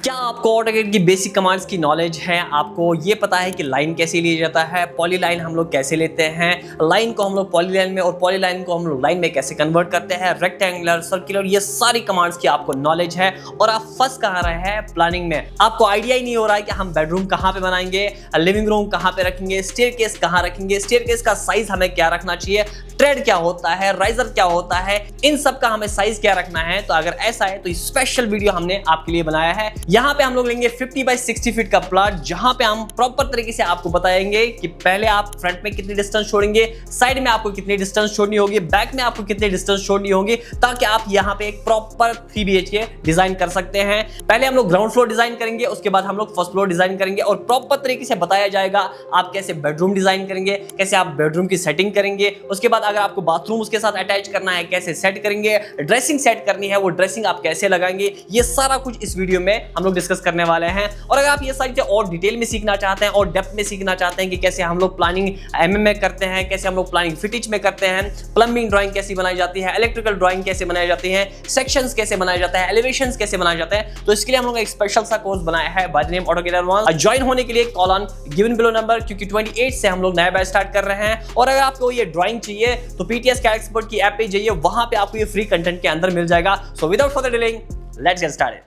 क्या आपको ऑटोकैड की बेसिक कमांड्स की नॉलेज है? आपको ये पता है कि लाइन कैसे लिया जाता है, पॉली लाइन हम लोग कैसे लेते हैं, लाइन को हम लोग पॉली लाइन में और पॉली लाइन को हम लोग लाइन में कैसे कन्वर्ट करते हैं, रेक्टेंगुलर, सर्कुलर, ये सारी कमांड्स की आपको नॉलेज है और आप फंस कहाँ रहे हैं प्लानिंग में। आपको आइडिया ही नहीं हो रहा है कि हम बेडरूम कहाँ पे बनाएंगे, लिविंग रूम कहाँ पे रखेंगे, स्टेयरकेस कहाँ रखेंगे, स्टेयरकेस का साइज हमें क्या रखना चाहिए, ट्रेड क्या होता है, राइजर क्या होता है, इन सब का हमें साइज क्या रखना है। तो अगर ऐसा है तो स्पेशल वीडियो हमने आपके लिए बनाया है। यहाँ पे हम लोग लेंगे 50 बाई 60 फीट का प्लॉट, जहां पे हम प्रॉपर तरीके से आपको बताएंगे कि पहले आप फ्रंट में कितनी डिस्टेंस छोड़ेंगे, साइड में आपको कितनी डिस्टेंस छोड़नी होगी, बैक में आपको कितनी डिस्टेंस छोड़नी होगी, ताकि आप यहाँ पे एक प्रॉपर 3 BHK डिजाइन कर सकते हैं। पहले हम लोग ग्राउंड फ्लोर डिजाइन करेंगे, उसके बाद हम लोग फर्स्ट फ्लोर डिजाइन करेंगे और प्रॉपर तरीके से बताया जाएगा आप कैसे बेडरूम डिजाइन करेंगे, कैसे आप बेडरूम की सेटिंग करेंगे। उसके बाद अगर आपको बाथरूम उसके साथ अटैच करना है कैसे सेट करेंगे, ड्रेसिंग सेट करनी है वो ड्रेसिंग आप कैसे लगाएंगे, ये सारा कुछ इस वीडियो में हम लोग डिस्कस करने वाले हैं। और अगर आप ये सारी चीजें और डिटेल में सीखना चाहते हैं और डेप्थ में सीखना चाहते हैं कि कैसे हम लोग प्लानिंग MM में करते हैं, कैसे हम लोग प्लानिंग फिटिच में करते हैं, प्लम्बिंग ड्राइंग कैसे बनाई जाती है, इलेक्ट्रिकल ड्राइंग कैसे बनाई जाती है, सेक्शंस कैसे बनाया जाता है, एलिवेशंस कैसे बनाए जाते हैं, तो इसके लिए हम लोग एक स्पेशल सा कोर्स बनाया है by the name AutoCAD advance. Join होने के लिए call on given below number, क्योंकि 28 से हम लोग नया बैच स्टार्ट कर रहे हैं। और अगर आपको ये ड्राइंग चाहिए तो PTS CAD एक्सपर्ट की ऐप पे जाइए, वहां पे आपको ये फ्री कंटेंट के अंदर मिल जाएगा। So without further delaying, let's get started.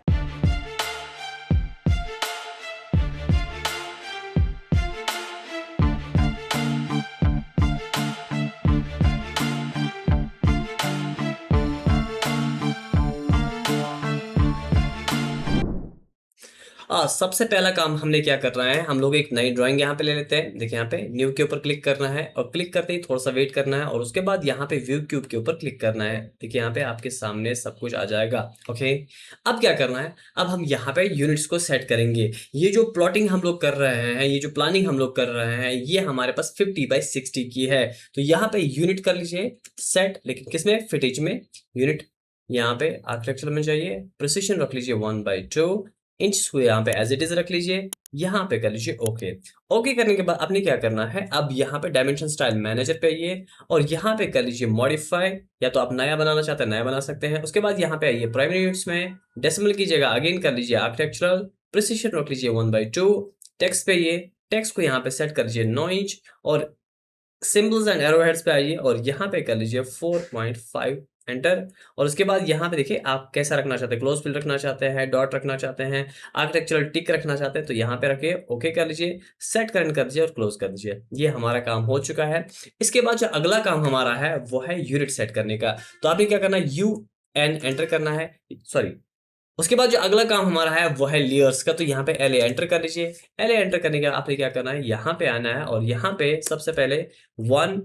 सबसे पहला काम हमने क्या करना है, हम लोग एक नई ड्राइंग यहाँ पे ले लेते हैं। देखिए यहाँ पे न्यू के ऊपर क्लिक करना है और क्लिक करते ही थोड़ा सा वेट करना है और उसके बाद यहाँ पे व्यू क्यूब के ऊपर क्लिक करना है। देखिए यहाँ पे आपके सामने सब कुछ आ जाएगा। ओके, अब क्या करना है, अब हम यहाँ पे यूनिट्स को सेट करेंगे। ये जो प्लॉटिंग हम लोग कर रहे हैं, ये जो प्लानिंग हम लोग कर रहे हैं, ये हमारे पास 50 बाई 60 की है। तो यहाँ पे यूनिट कर लीजिए सेट, लेकिन किसमें, फिटिज में यूनिट। यहाँ पे आर्किटेक्चर में चाहिए, प्रिसिशन रख लीजिए 1/2 इंच को यहाँ पे एज इट इज रख लीजिए। यहाँ पे कर लीजिए ओके। ओके करने के बाद आपने क्या करना है, अब यहाँ पे डायमेंशन स्टाइल मैनेजर पे आइए और यहाँ पे कर लीजिए मॉडिफाई, या तो आप नया बनाना चाहते हैं नया बना सकते हैं। उसके बाद यहाँ पे आइए प्राइमरी यूनिट्स में, डेसिमल की जगह अगेन कर लीजिए आर्किटेक्चरल, प्रिसिशन रख लीजिए 1/2। टेक्स्ट पे ये टेक्स्ट को यहाँ पे सेट कर लीजिए 9 इंच और सिंबल्स एंड एरो हेड्स पे आइए और यहाँ पे कर लीजिए 4.5 एंटर। और उसके बाद यहाँ पे देखिए आप कैसा रखना चाहते हैं, क्लोज फिल रखना चाहते हैं, डॉट रखना चाहते हैं, आर्किटेक्चरल टिक रखना चाहते हैं, तो यहाँ पे रखिए ओके कर लीजिए, सेट करंट कर दीजिए और क्लोज कर दीजिए। ये हमारा काम हो चुका है। इसके बाद जो अगला काम हमारा है वो है यूनिट सेट करने का। तो आपने क्या करना है, UN एंटर करना है, सॉरी, उसके बाद जो अगला काम हमारा है वो है लेयर्स का। तो यहाँ पे LA एंटर कर लीजिए। LA एंटर करने के बाद आपने क्या करना है, यहाँ पे आना है और यहाँ पे सबसे पहले 1,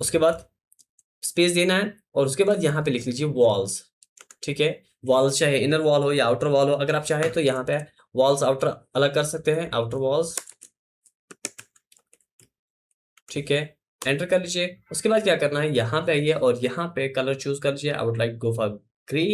उसके बाद स्पेस देना है और उसके बाद यहाँ पे लिख लीजिए वॉल्स। ठीक है, वॉल्स चाहे इनर वॉल हो या आउटर वॉल हो, अगर आप चाहे तो यहाँ पे वॉल्स आउटर अलग कर सकते हैं, आउटर वॉल्स। ठीक है, एंटर कर लीजिए। उसके बाद क्या करना है, यहाँ पे आइए और यहाँ पे कलर चूज कर लीजिए। I would like go for grey.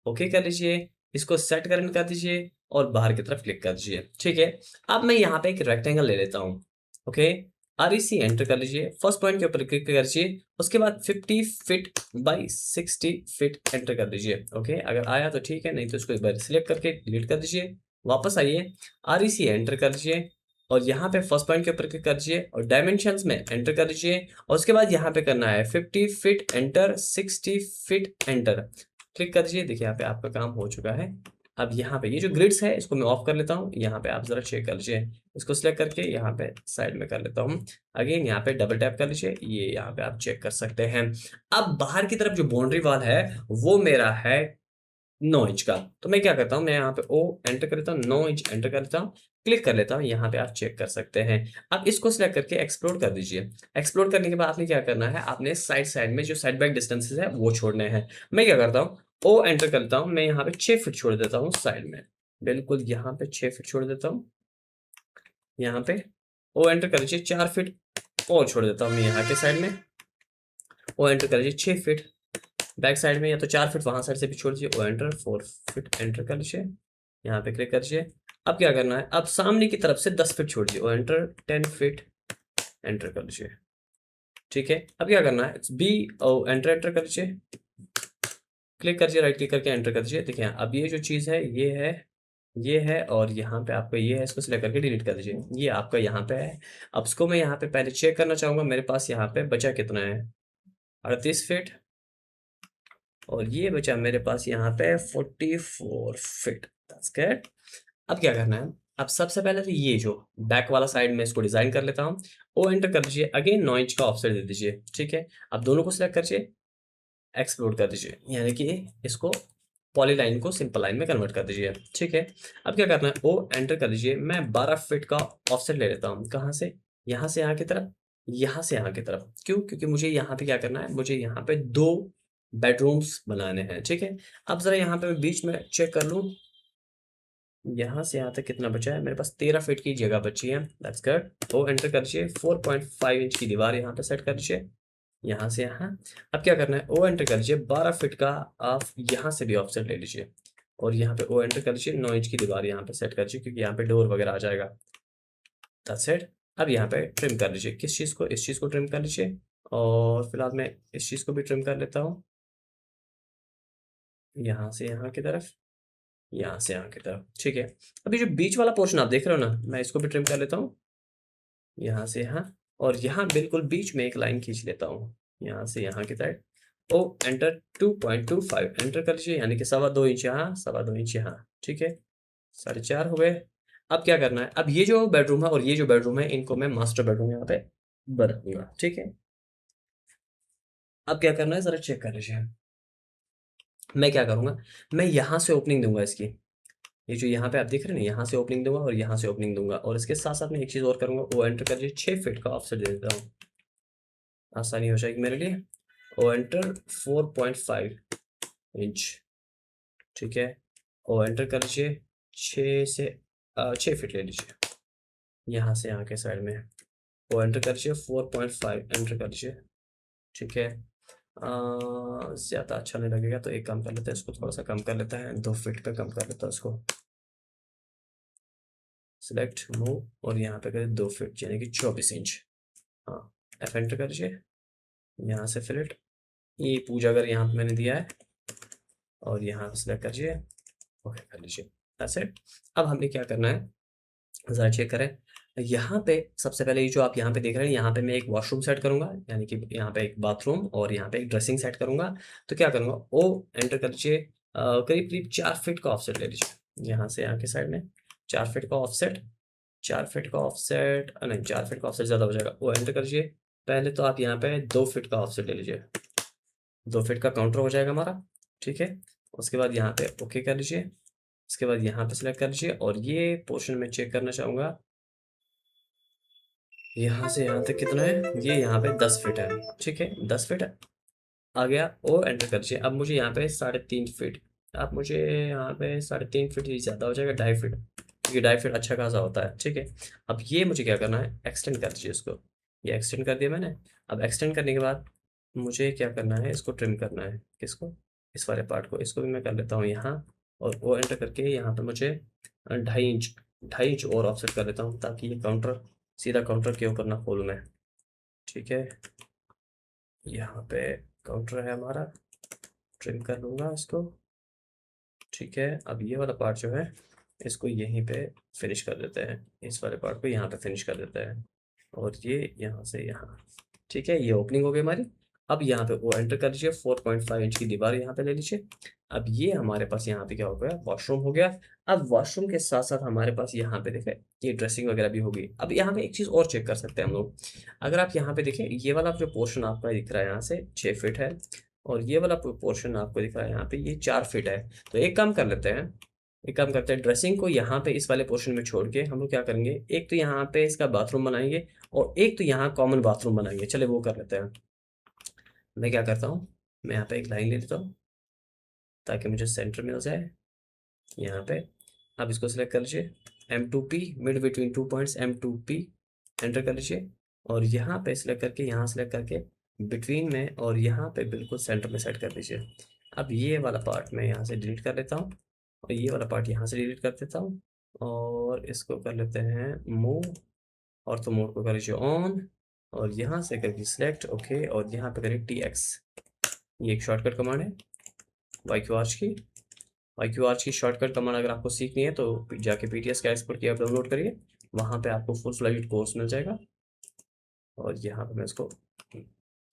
Okay कर लीजिए, इसको सेट करंट कर दीजिए और बाहर की तरफ क्लिक कर दीजिए। ठीक है, अब मैं यहाँ पे एक रेक्टेंगल ले लेता हूँ। ओके, REC एंटर कर लीजिए, फर्स्ट पॉइंट के ऊपर क्लिक कर लीजिए, उसके बाद 50 फीट बाई 60 फीट एंटर कर दीजिए। ओके, अगर आया तो ठीक है, नहीं तो इसको एक बार सिलेक्ट करके डिलीट कर दीजिए। वापस आइए, REC एंटर कर लीजिए और यहाँ पे फर्स्ट पॉइंट के ऊपर क्लिक कर दीजिए और डायमेंशंस में एंटर कर दीजिए और उसके बाद यहाँ पे करना है 50 feet enter, 60 feet enter, click कर दीजिए। देखिए यहाँ पे आपका काम हो चुका है। अब यहाँ पे ये जो ग्रिड्स है इसको मैं ऑफ कर लेता हूँ। यहाँ पे आप जरा चेक कर लीजिए, इसको सिलेक्ट करके यहाँ पे साइड में कर लेता हूँ। अगेन यहाँ पे डबल टैप कर लीजिए, ये यहाँ पे आप चेक कर सकते हैं। अब बाहर की तरफ जो बाउंड्री वाल है वो मेरा है 9 इंच का। तो मैं क्या करता हूँ, मैं यहाँ पे O एंटर कर लेता हूँ, 9 इंच एंटर कर लेता हूँ, क्लिक कर लेता हूँ। यहाँ पे आप चेक कर सकते हैं। अब इसको सिलेक्ट करके एक्सप्लोर कर दीजिए। एक्सप्लोर करने के बाद आपने क्या करना है, आपने साइड साइड में जो साइड बैक डिस्टेंसेस है वो छोड़ने हैं। मैं क्या करता हूँ, O एंटर करता हूँ, मैं यहाँ पे 6 फीट छोड़ देता हूँ साइड में, बिल्कुल यहाँ पे 6 फीट छोड़ देता हूँ। यहाँ पे O एंटर कर लीजिए, 4 फीट और छोड़ देता हूँ मैं यहाँ के साइड में। O एंटर कर लीजिए 6 फीट बैक साइड में, या तो 4 फीट वहां साइड से भी छोड़ दीजिए। O एंटर 4 फीट एंटर कर लीजिए, यहाँ पे क्लिक कर दीजिए। अब क्या करना है, अब सामने की तरफ से 10 फीट छोड़ दीजिए। O एंटर 10 फीट एंटर कर लीजिए। ठीक है, अब क्या करना है, BO एंटर कर लीजिए, क्लिक कर दीजिए, राइट क्लिक करके एंटर कर दीजिए। देखिए अब ये जो चीज है ये है ये है और यहाँ पे आपका ये है, इसको सिलेक्ट करके डिलीट कर दीजिए। ये आपका यहाँ पे है। अब इसको मैं यहाँ पे पहले चेक करना चाहूँगा मेरे पास यहाँ पे बचा कितना है, 38 फीट, और ये बचा मेरे पास यहाँ पे 44 फीट। That's good. अब क्या करना है, अब सबसे पहले तो ये जो बैक वाला साइड में इसको डिज़ाइन कर लेता हूँ। ओ एंटर कर दीजिए, अगेन 9 इंच का ऑफसेट दे दीजिए, ठीक है। अब दोनों को सिलेक्ट करिए, एक्सप्लोड कर दीजिए, यानी कि इसको पॉलीलाइन को सिंपल लाइन में कन्वर्ट कर दीजिए, ठीक है। अब क्या करना है, ओ एंटर कर दीजिए, मैं 12 फीट का ऑफसेट ले लेता हूँ। कहाँ से? यहाँ से यहाँ की तरफ, यहाँ से यहाँ की तरफ। क्यों? क्योंकि मुझे यहाँ पे क्या करना है, मुझे यहाँ पे 2 बेडरूम्स बनाने हैं, ठीक है। अब ज़रा यहाँ पे मैं बीच में चेक कर लूँ, यहाँ से यहाँ तक कितना बचा है, मेरे पास 13 फीट की जगह बची है। That's good. ओ एंटर कर दीजिए, 4.5 इंच की दीवार यहाँ पे सेट कर दीजिए, यहाँ से यहाँ। अब क्या करना है, ओ एंटर कर लीजिए, 12 फीट का आप यहाँ से भी ऑफसेट ले लीजिए, और यहाँ पे ओ एंटर कर लीजिए, 9 इंच की दीवार यहाँ पे सेट कर लीजिए, क्योंकि यहाँ पे डोर वगैरह आ जाएगा। That's it. अब यहाँ पे ट्रिम कर लीजिए, किस चीज़ को, इस चीज़ को ट्रिम कर लीजिए, और फिलहाल मैं इस चीज़ को भी ट्रिम कर लेता हूँ, यहाँ से यहाँ की तरफ, यहाँ से यहाँ की तरफ, ठीक है। अभी जो बीच वाला पोर्शन आप देख रहे हो ना, मैं इसको भी ट्रिम कर लेता हूँ, यहाँ से यहाँ, और यहाँ बिल्कुल बीच में एक लाइन खींच लेता हूँ, यहाँ से यहाँ की साइड। ओ एंटर 2.25 एंटर कर लीजिए, यानी कि 2.25 इंच यहाँ, 2.25 इंच यहाँ, ठीक है। 4.5 हो गए। अब क्या करना है, अब ये जो बेडरूम है और ये जो बेडरूम है, इनको मैं मास्टर बेडरूम यहाँ पे बना दूंगा, ठीक है। अब क्या करना है, जरा चेक कर लीजिए। मैं क्या करूंगा, मैं यहाँ से ओपनिंग दूंगा इसकी, ये जो यहाँ पे आप देख रहे हैं ना, यहाँ से ओपनिंग दूंगा और यहाँ से ओपनिंग दूंगा, और इसके साथ साथ मैं एक चीज़ और करूंगा, वो एंटर कर लीजिए, 6 फीट का ऑफसेट दे देता हूँ, आसानी हो जाएगी मेरे लिए। ओ एंटर 4.5 इंच, ठीक है। ओ एंटर कर लीजिए, 6 फीट ले लीजिए, यहाँ से यहाँ के साइड में। ओ एंटर कर लीजिए, 4.5 एंटर कर लीजिए, ठीक है। ज़्यादा अच्छा नहीं लगेगा, तो एक काम कर लेते हैं, इसको थोड़ा सा कम कर लेते हैं, 2 फीट पे कम कर लेता हूँ इसको। सिलेक्ट मूव, और यहाँ पे करें 2 फीट, यानी कि 24 इंच। हाँ, एफ एंटर कर लीजिए, यहाँ से फिलेट, ये पूजा अगर यहाँ पे मैंने दिया है, और यहाँ सेलेक्ट कर लीजिए, ओके कर लीजिए। That's it. अब हमें क्या करना है, ज़रा चेक करें। यहाँ पे सबसे पहले ये जो आप यहाँ पे देख रहे हैं, यहाँ पे मैं एक वॉशरूम सेट करूँगा, यानी कि यहाँ पे एक बाथरूम और यहाँ पे एक ड्रेसिंग सेट करूँगा। तो क्या करूँगा, ओ एंटर कर लीजिए, करीब करीब 4 फीट का ऑफसेट ले लीजिए, यहाँ से यहाँ के साइड में 4 फीट का ऑफसेट, 4 फीट का ऑफसेट, नहीं 4 फीट का ऑफसेट ज़्यादा हो जाएगा। ओ एंटर कर लीजिए, पहले तो आप यहाँ पे 2 फीट का ऑफसेट ले लीजिए, 2 फीट का काउंटर हो जाएगा हमारा, ठीक है। उसके बाद यहाँ पे ओके कर लीजिए, इसके बाद यहाँ पे सेलेक्ट कर लीजिए, और ये पोर्शन में चेक करना चाहूँगा, यहाँ से यहाँ तक कितना है, ये यहाँ पे 10 फीट है, ठीक है, 10 फीट आ गया। ओ एंटर कर दीजिए, अब मुझे यहाँ पे 3.5 फीट, अब मुझे यहाँ पे 3.5 फीट ही ज़्यादा हो जाएगा, 2.5 फीट, क्योंकि 2.5 फीट अच्छा खासा होता है, ठीक है। अब ये मुझे क्या करना है, एक्सटेंड कर दीजिए इसको, ये एक्सटेंड कर दिया मैंने। अब एक्सटेंड करने के बाद मुझे क्या करना है, इसको ट्रिम करना है, किसको, इस वाले पार्ट को, इसको भी मैं कर लेता हूँ यहाँ, और ओ एंटर करके यहाँ पे मुझे 2.5 इंच, 2.5 इंच और ऑफसेट कर लेता हूँ, ताकि ये काउंटर सीधा काउंटर के ऊपर ना खोलूँ मैं, ठीक है। यहाँ पे काउंटर है हमारा, ट्रिम कर लूँगा इसको, ठीक है। अब ये वाला पार्ट जो है, इसको यहीं पे फिनिश कर देते हैं, इस वाले पार्ट को यहाँ पे फिनिश कर देते हैं, और ये यहाँ से यहाँ, ठीक है। ये ओपनिंग हो गई हमारी। अब यहाँ पे वो एंटर कर लीजिए, 4.5 इंच की दीवार यहाँ पे ले लीजिए। अब ये हमारे पास यहाँ पे क्या हो गया, वॉशरूम हो गया। अब वॉशरूम के साथ साथ हमारे पास यहाँ पे देखें, ये ड्रेसिंग वगैरह भी होगी। अब यहाँ पे एक चीज़ और चेक कर सकते हैं हम लोग, अगर आप यहाँ पे देखें, ये वाला जो पोर्शन आपका दिख रहा है यहाँ से 6 फीट है, और ये वाला पोर्शन आपको दिख रहा है यहाँ पे, ये 4 फीट है। तो एक काम कर लेते हैं, एक काम करते हैं, ड्रेसिंग को यहाँ पे इस वाले पोर्शन में छोड़ के हम लोग क्या करेंगे, एक तो यहाँ पे इसका बाथरूम बनाएंगे, और एक तो यहाँ कॉमन बाथरूम बनाएंगे। चले वो कर लेते हैं। मैं क्या करता हूँ, मैं यहाँ पे एक लाइन ले लेता हूँ, ताकि मुझे सेंटर में हो जाए यहाँ पे। अब इसको सिलेक्ट कर लीजिए, M2P, mid between 2 points, M2P enter कर लीजिए, और यहाँ पे सिलेक्ट करके, यहाँ सिलेक्ट करके बिटवीन में, और यहाँ पे बिल्कुल सेंटर में सेट कर दीजिए। अब ये वाला पार्ट मैं यहाँ से डिलीट कर लेता हूँ, और ये वाला पार्ट यहाँ से डिलीट कर देता हूँ, और इसको कर लेते हैं मूव, और तो मोड को कर लीजिए ऑन, और यहाँ से करके सिलेक्ट, ओके, और यहाँ पे करिए TX, ये एक शॉर्टकट कमांड है YQH की, IQR की शॉर्टकट कमांड अगर आपको सीखनी है तो जाके PTS का एक्सपर्ट की ऐप डाउनलोड करिए, वहाँ पे आपको फुल फ्लेज्ड कोर्स मिल जाएगा। और यहाँ पे मैं इसको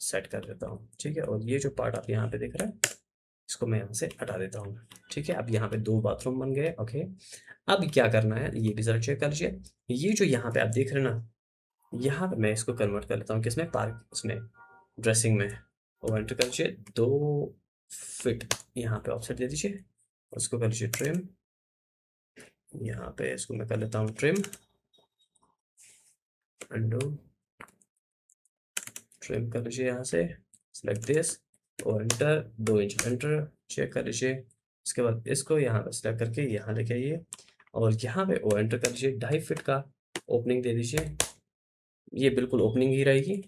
सेट कर देता हूँ, ठीक है। और ये जो पार्ट आप यहाँ पे देख रहे हैं, इसको मैं यहाँ से हटा देता हूँ, ठीक है। अब यहाँ पे 2 बाथरूम बन गए, ओके। अब क्या करना है ये भी ज़रा चेक कर लीजिए। ये जो यहाँ पे आप देख रहे हैं ना, यहाँ पे मैं इसको कन्वर्ट कर लेता हूँ किसमें, पार्क उसमें, ड्रेसिंग में। और एंटर कर लीजिए 2 फीट यहाँ पे ऑफसेट दे दीजिए, उसको कर लीजिए ट्रिम। यहाँ पे इसको मैं कर लेता हूँ ट्रिम, अंडू, ट्रिम कर लीजिए यहाँ से, सेलेक्ट दिस और एंटर, 2 इंच एंटर, चेक कर लीजिए। इसके बाद इसको यहाँ पे सेलेक्ट करके यहाँ लेके आइए और यहाँ पे ओ एंटर कर लीजिए, 2.5 फीट का ओपनिंग दे दीजिए। ये बिल्कुल ओपनिंग ही रहेगी,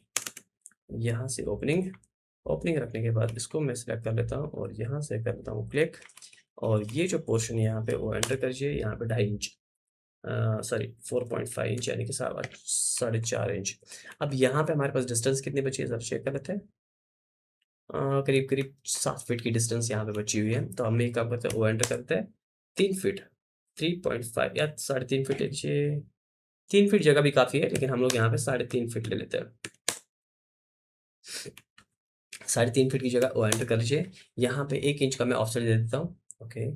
यहाँ से ओपनिंग, ओपनिंग रखने के बाद इसको मैं सेलेक्ट कर लेता हूँ और यहाँ से कर लेता हूँ क्लिक। और ये जो पोर्शन यहाँ पे वो एंटर कर लीजिए, यहाँ पे 2.5 इंच, सॉरी 4.5 इंच, यानी कि 4.5 इंच। अब यहाँ पे हमारे पास डिस्टेंस कितनी बची है, सब चेक कर लेते हैं। करीब करीब 7 फीट की डिस्टेंस यहाँ पे बची हुई है। तो हम एक काम करते हैं, वो एंटर करते हैं 3 फीट, 3.5 या 3.5 फीट लीजिए। 3 फीट जगह भी काफ़ी है, लेकिन हम लोग यहाँ पे 3.5 फीट ले लेते हैं। 3.5 फीट की जगह वो एंटर कर लीजिए। यहाँ पे 1 इंच का मैं ऑफसेट दे देता हूँ, ओके।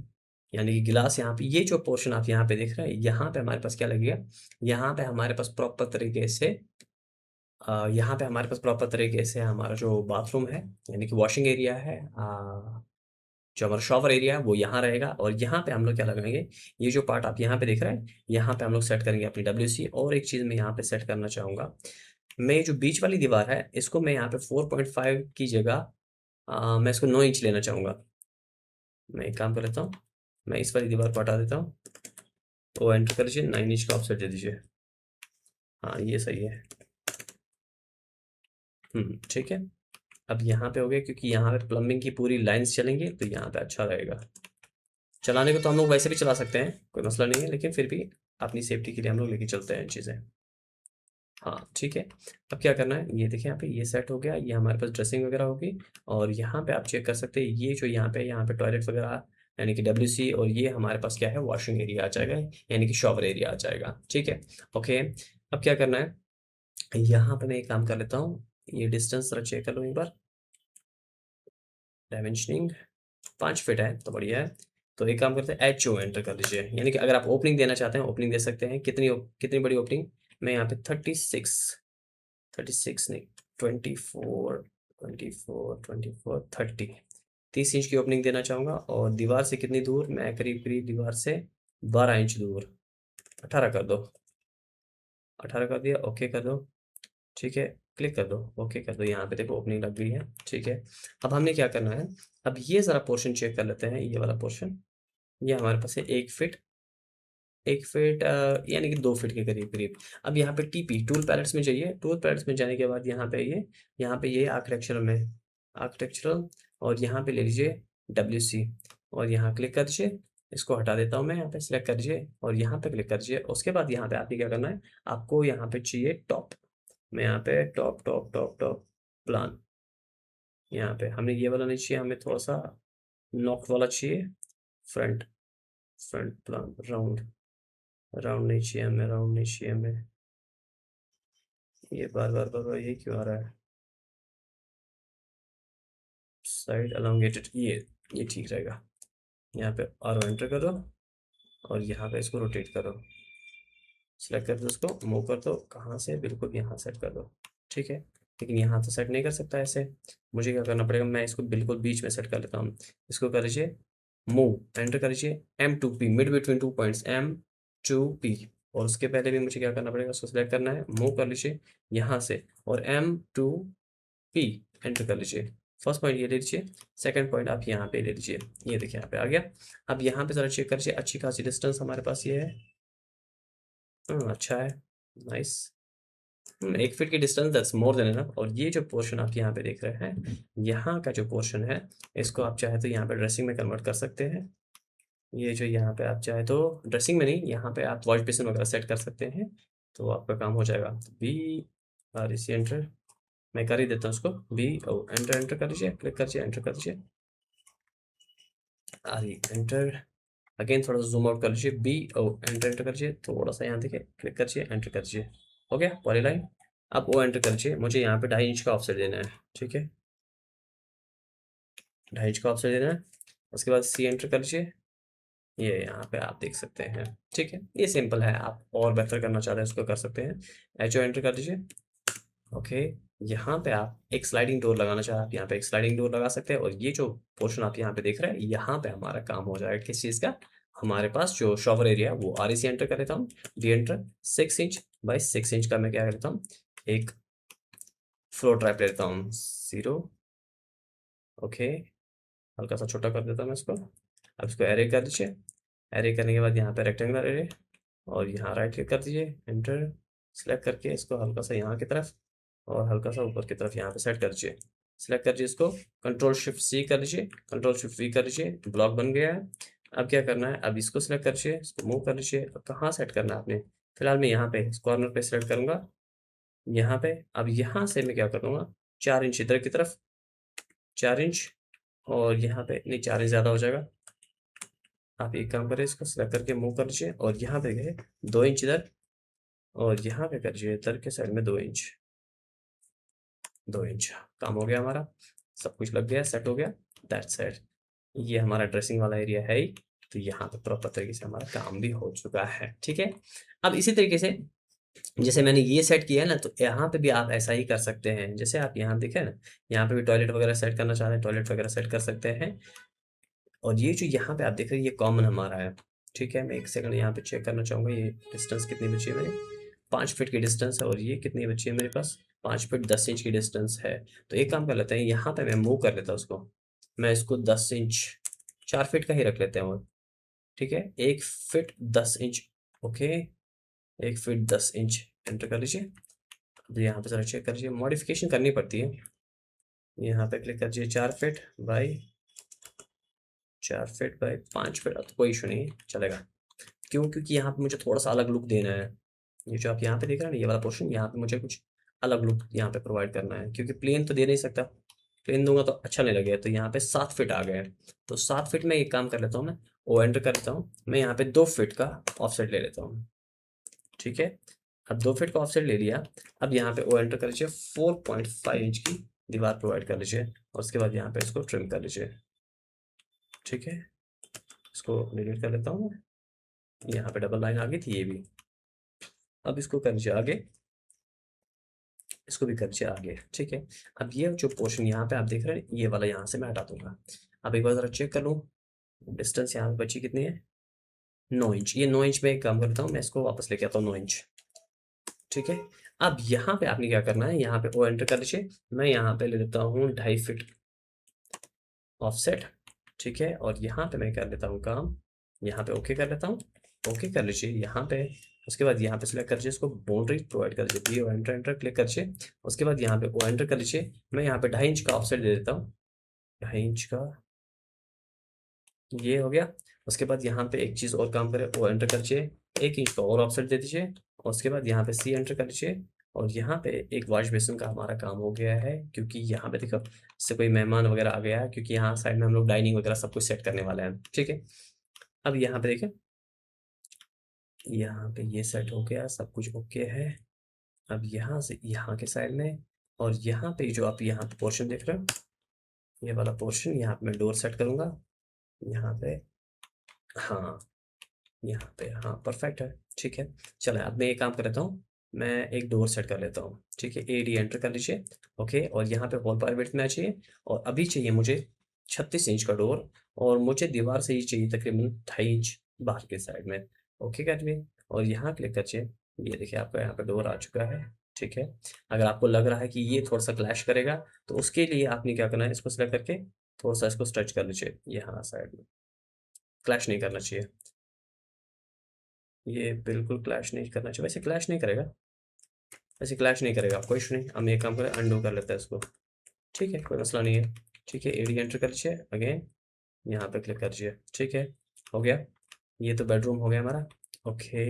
यानी कि गिलास यहाँ पे, ये जो पोर्शन आप यहाँ पे देख रहे हैं, यहाँ पे हमारे पास क्या लगेगा, यहाँ पे हमारे पास प्रॉपर तरीके से यहाँ पे हमारे पास प्रॉपर तरीके से हमारा जो बाथरूम है, यानी कि वॉशिंग एरिया है, जो हमारा शॉवर एरिया है वो यहाँ रहेगा। और यहाँ पे हम लोग क्या लगाएंगे, ये जो पार्ट आप यहाँ पे देख रहे हैं, यहाँ पे हम लोग सेट करेंगे अपनी WC। और एक चीज़ मैं यहाँ पे सेट करना चाहूँगा, मैं ये जो बीच वाली दीवार है, इसको मैं यहाँ पे 4.5 की जगह मैं इसको 9 इंच लेना चाहूँगा। मैं एक काम कर लेता हूँ, मैं इस वाली दीवार को हटा देता हूँ, तो एंटर कर लीजिए, 9 इंच का ऑफसेट दे दीजिए। हाँ, ये सही है। ठीक है। अब यहाँ पे हो गया, क्योंकि यहाँ पे प्लम्बिंग की पूरी लाइन्स चलेंगी, तो यहाँ पे अच्छा रहेगा। चलाने को तो हम लोग वैसे भी चला सकते हैं, कोई मसला नहीं है, लेकिन फिर भी अपनी सेफ्टी के लिए हम लोग लेके चलते हैं चीज़ें। हाँ, ठीक है। अब क्या करना है, ये देखिए यहाँ पे ये सेट हो गया, ये हमारे पास ड्रेसिंग वगैरह होगी। और यहाँ पे आप चेक कर सकते हैं, ये जो यहाँ पे टॉयलेट वगैरह, यानी कि WC, और ये हमारे पास क्या है, वॉशिंग एरिया आ जाएगा, यानी कि शॉवर एरिया आ जाएगा, ठीक है। ओके, अब क्या करना है, यहाँ पे मैं एक काम कर लेता हूँ, ये डिस्टेंस जरा चेक कर लो एक बार। डायमेंशनिंग 5 फीट है तो बढ़िया है। तो एक काम करते हैं, HO एंटर कर लीजिए, यानी कि अगर आप ओपनिंग देना चाहते हैं, ओपनिंग दे सकते हैं। कितनी बड़ी ओपनिंग, मैं यहाँ पे 36 नहीं, 24 30 इंच की ओपनिंग देना चाहूँगा। और दीवार से कितनी दूर, मैं करीब करीब दीवार से 12 इंच दूर, 18 कर दो, 18 कर दिया, ओके कर दो, ठीक है। क्लिक कर दो, ओके कर दो, यहाँ पे देखो ओपनिंग लग गई है, ठीक है। अब हमने क्या करना है, अब ये ज़रा पोर्शन चेक कर लेते हैं, ये वाला पोर्शन, ये हमारे पास है 1 फीट, 1 फीट यानी कि 2 फीट के करीब-करीब। अब यहाँ पे TP टूल पैलेट्स में जाइए, टूल पैलेट्स में जाने के बाद यहाँ पे ये आर्किटेक्चरल में, आर्किटेक्चरल, और यहाँ पे ले लीजिए WC और यहाँ क्लिक कर दीजिए। इसको हटा देता हूँ मैं, यहाँ पे सिलेक्ट कर दीजिए और यहाँ पे क्लिक कर दीजिए। उसके बाद यहाँ पे आपको क्या करना है, आपको यहाँ पे चाहिए टॉप, मैं यहाँ पे top top top top plan, यहाँ पे हमने ये वाला नहीं चाहिए, हमें थोड़ा-सा नॉक वाला चाहिए, front front plan, round round नहीं चाहिए हमें, राउंड नहीं चाहिए हमें। ये बार-बार यही क्यों आ रहा है? साइड एलोंगेटेड, ये ठीक रहेगा। यहाँ पे आरो एंटर करो और यहाँ पे इसको रोटेट करो, सेलेक्ट कर दो, इसको मूव कर दो, कहाँ से, बिल्कुल यहाँ सेट कर दो, ठीक है। लेकिन यहाँ तो सेट नहीं कर सकता ऐसे, मुझे क्या करना पड़ेगा, मैं इसको बिल्कुल बीच में सेट कर लेता हूँ। इसको कर लीजिए मूव, एंटर कर लीजिए, M2P, mid between 2 points, M2P। और उसके पहले भी मुझे क्या करना पड़ेगा, उसको सिलेक्ट करना है, मूव कर लीजिए यहाँ से और M2P एंटर कर लीजिए। फर्स्ट पॉइंट ये ले लीजिए, सेकंड पॉइंट आप यहाँ पे ले लीजिए, ये देखिए यहाँ पे आ गया। अब यहाँ पे ज़रा चेक कर लीजिए, अच्छी खासी डिस्टेंस हमारे पास ये है। अच्छा है, नाइस। 1 फीट की distance, that's more than enough. और ये जो पोर्शन आप यहाँ पे देख रहे हैं, यहाँ का जो पोर्शन है, इसको आप चाहे तो यहाँ पे ड्रेसिंग में कन्वर्ट कर सकते हैं। ये जो यहाँ पे आप चाहे तो ड्रेसिंग में नहीं, यहाँ पे आप वॉश बेसिन वगैरह सेट कर सकते हैं, तो आपका काम हो जाएगा। BREC एंटर, मैं कर ही देता हूँ उसको, एंटर कर लीजिए, क्लिक कर लीजिए, एंटर कर लीजिए, RE एंटर, अगेन थोड़ा सा जूम आउट कर लीजिए, बी और एंटर कर लीजिए, थोड़ा सा यहाँ देखिए, क्लिक कर लीजिए, एंटर कर लीजिए, हो गया पॉलीलाइन। अब ओ एंटर कर लीजिए, मुझे यहाँ पे 2.5 इंच का ऑफसेट देना है, ठीक है, 2.5 इंच का ऑफसेट देना है। उसके बाद सी एंटर कर लीजिए, ये यहाँ पे आप देख सकते हैं, ठीक है, ये सिंपल है, आप और बेहतर करना चाहते हैं उसको कर सकते हैं। एच ओ एंटर कर लीजिए, ओके। यहाँ पे आप एक स्लाइडिंग डोर लगाना चाहें, आप यहाँ पे एक स्लाइडिंग डोर लगा सकते हैं, और ये जो पोर्शन आप यहाँ पे देख रहे हैं, यहाँ पे हमारा काम हो जाएगा किस चीज़ का, हमारे पास जो शॉवर एरिया है वो आर एंटर कर लेता हूँ, D enter, 6 inch by 6 inch का मैं क्या करता हूँ, एक फ्लोर ट्रैप लेता हूँ, 0, ओके, हल्का सा छोटा कर देता हूँ मैं इसको। अब इसको एरे कर दीजिए, एरे करने के बाद यहाँ पे रेक्टेंगुलर एरे, और यहाँ राइट क्लिक कर दीजिए, एंटर, सेलेक्ट करके इसको हल्का सा यहाँ की तरफ और हल्का सा ऊपर की तरफ यहाँ पे सेट कर दीजिए, सेलेक्ट कर दीजिए इसको, कंट्रोल शिफ्ट सी कर लीजिए, कंट्रोल शिफ्ट वी कर लीजिए, ब्लॉक बन गया है। अब क्या करना है, अब इसको सेलेक्ट कर लीजिए, इसको मूव कर लीजिए, अब कहाँ सेट करना है आपने, फिलहाल मैं यहाँ पे इस कॉर्नर पे सेलेक्ट करूंगा, यहाँ पे। अब यहाँ से मैं क्या करूँगा, 4 इंच इधर की तरफ, 4 इंच, और यहाँ पे नहीं, 4 इंच ज़्यादा हो जाएगा। आप एक काम करें, इसको सेलेक्ट करके मूव कर लीजिए, और यहाँ पे गए 2 इंच इधर, और यहाँ पे कर लीजिए इधर के साइड में 2 इंच, 2 इंच, काम हो गया हमारा, सब कुछ लग गया, सेट हो गया, दैट्स इट। ये हमारा ड्रेसिंग वाला एरिया है ही, तो यहाँ पे प्रॉपर तरीके से हमारा काम भी हो चुका है, ठीक है। अब इसी तरीके से जैसे मैंने ये सेट किया है ना, तो यहाँ पे भी आप ऐसा ही कर सकते हैं, जैसे आप यहाँ देखें ना, यहाँ पे भी टॉयलेट वगैरह सेट करना चाह रहे हैं, टॉयलेट वगैरह सेट कर सकते हैं। और ये जो यहाँ पे आप देख रहे हैं, ये कॉमन हमारा है, ठीक है। मैं एक सेकंड यहाँ पे चेक करना चाहूँगा, ये डिस्टेंस कितनी बची है मेरी, 5 फीट की डिस्टेंस है, और ये कितनी बची है मेरे पास, 5 फीट 10 इंच की डिस्टेंस है। तो एक काम कर लेते हैं, यहाँ पे मैं मूव कर लेता हूँ उसको, मैं इसको 10 इंच, 4 फीट का ही रख लेते हैं, और ठीक है, 1 feet 10 inch, okay, 1 feet 10 inch, enter कर लीजिए। अब यहाँ पे जरा चेक कर लीजिए, मॉडिफिकेशन करनी पड़ती है, यहाँ पे क्लिक कर लीजिए, 4 फीट बाई 5 फीट, अब तो कोई इशू नहीं है, चलेगा। क्यों, क्योंकि यहाँ पे मुझे थोड़ा सा अलग लुक देना है, ये जो आप यहाँ पे देख रहे हैं ना, ये वाला पोर्शन, यहाँ पे मुझे कुछ अलग लुक यहाँ पे प्रोवाइड करना है, क्योंकि प्लेन तो दे नहीं सकता, प्लेन दूंगा तो अच्छा नहीं लगेगा। तो यहाँ पे 7 फीट आ गए, तो 7 फीट में एक काम कर लेता हूँ, मैं ओ एंटर कर लेता हूँ, मैं यहाँ पे 2 फीट का ऑफसेट ले लेता हूँ, ठीक है। अब 2 फीट का ऑफसेट ले लिया, अब यहाँ पे ओ एंटर कर लीजिए, 4.5 इंच की दीवार प्रोवाइड कर लीजिए, और उसके बाद यहाँ पे इसको ट्रिम कर लीजिए, ठीक है। इसको डिलीट कर लेता हूँ, यहाँ पे डबल लाइन आ गई थी ये भी। अब इसको कर लीजिए आगे, इसको भी कर लीजिए आगे, ठीक है। अब ये जो पोर्शन यहाँ पे आप देख रहे हैं, ये वाला यहाँ से मैं हटा दूंगा। अब एक बार जरा चेक कर लूँ, डिस्टेंस यहाँ पे बची कितनी है, 9 इंच। ये 9 इंच में एक काम करता हूँ, मैं इसको वापस लेके आता हूँ 9 इंच, ठीक है। अब यहाँ पे आपने क्या करना है, यहाँ पे ओ एंटर कर लीजिए, मैं यहाँ पे ले लेता हूँ 2.5 फीट ऑफसेट, ठीक है। और यहाँ पे मैं कर लेता हूँ काम, यहाँ पे ओके कर लेता हूँ, ओके कर लीजिए यहाँ पे। उसके बाद यहाँ पे सिलेक्ट कर लीजिए, इसको बाउंड्री प्रोवाइड कर लीजिए, B O enter, enter click कर लीजिए। उसके बाद यहाँ पे ओ एंटर कर लीजिए, मैं यहाँ पे 2.5 इंच का ऑफसेट दे देता हूँ, 2.5 इंच का, ये हो गया। उसके बाद यहाँ पे एक चीज़ और काम करे, ओ एंटर कर लीजिए, 1 इंच का और ऑफसेट दे दीजिए। और उसके बाद यहाँ पे सी एंटर कर लीजिए, और यहाँ पे एक वॉश बेसिन का हमारा काम हो गया है, क्योंकि यहाँ पे देखो इससे कोई मेहमान वगैरह आ गया है, क्योंकि यहाँ साइड में हम लोग डाइनिंग वगैरह सब कुछ सेट करने वाले हैं, ठीक है। अब यहाँ पे देखें, यहाँ पे ये सेट हो गया, सब कुछ ओके है। अब यहाँ से यहाँ के साइड में, और यहाँ पे जो आप यहाँ पे पोर्शन देख रहे हो, ये वाला पोर्शन, यहाँ पे मैं डोर सेट करूंगा, यहाँ पे, हाँ, यहाँ पे, हाँ, परफेक्ट है, ठीक है। चलो अब मैं एक काम कर लेता हूँ, मैं एक डोर सेट कर लेता हूँ, ठीक है, ए डी एंटर कर लीजिए, ओके। और यहाँ पे वॉल पावर विड्थ में चाहिए, और अभी चाहिए मुझे 36 इंच का डोर, और मुझे दीवार से ही चाहिए तकरीबन 2.5 इंच बाहर के साइड में, ओके कर लिए। और यहाँ क्लिक करिए, ये देखिए आपका यहाँ पे डोर आ चुका है, ठीक है। अगर आपको लग रहा है कि ये थोड़ा सा क्लैश करेगा, तो उसके लिए आपने क्या करना है, इसको सिलेक्ट करके थोड़ा सा इसको स्ट्रेच कर लीजिए, यहाँ साइड में, क्लैश नहीं करना चाहिए, ये बिल्कुल क्लैश नहीं करना चाहिए, वैसे क्लैश नहीं करेगा, वैसे क्लैश नहीं करेगा, कोई इशू नहीं। हम एक काम करें, अंडू कर लेते हैं इसको, ठीक है, कोई मसला नहीं है, ठीक है। एडी एंटर कर लीजिए, अगेन यहाँ पे क्लिक कर लीजिए, ठीक है, हो गया। ये तो बेडरूम हो गया हमारा, ओके।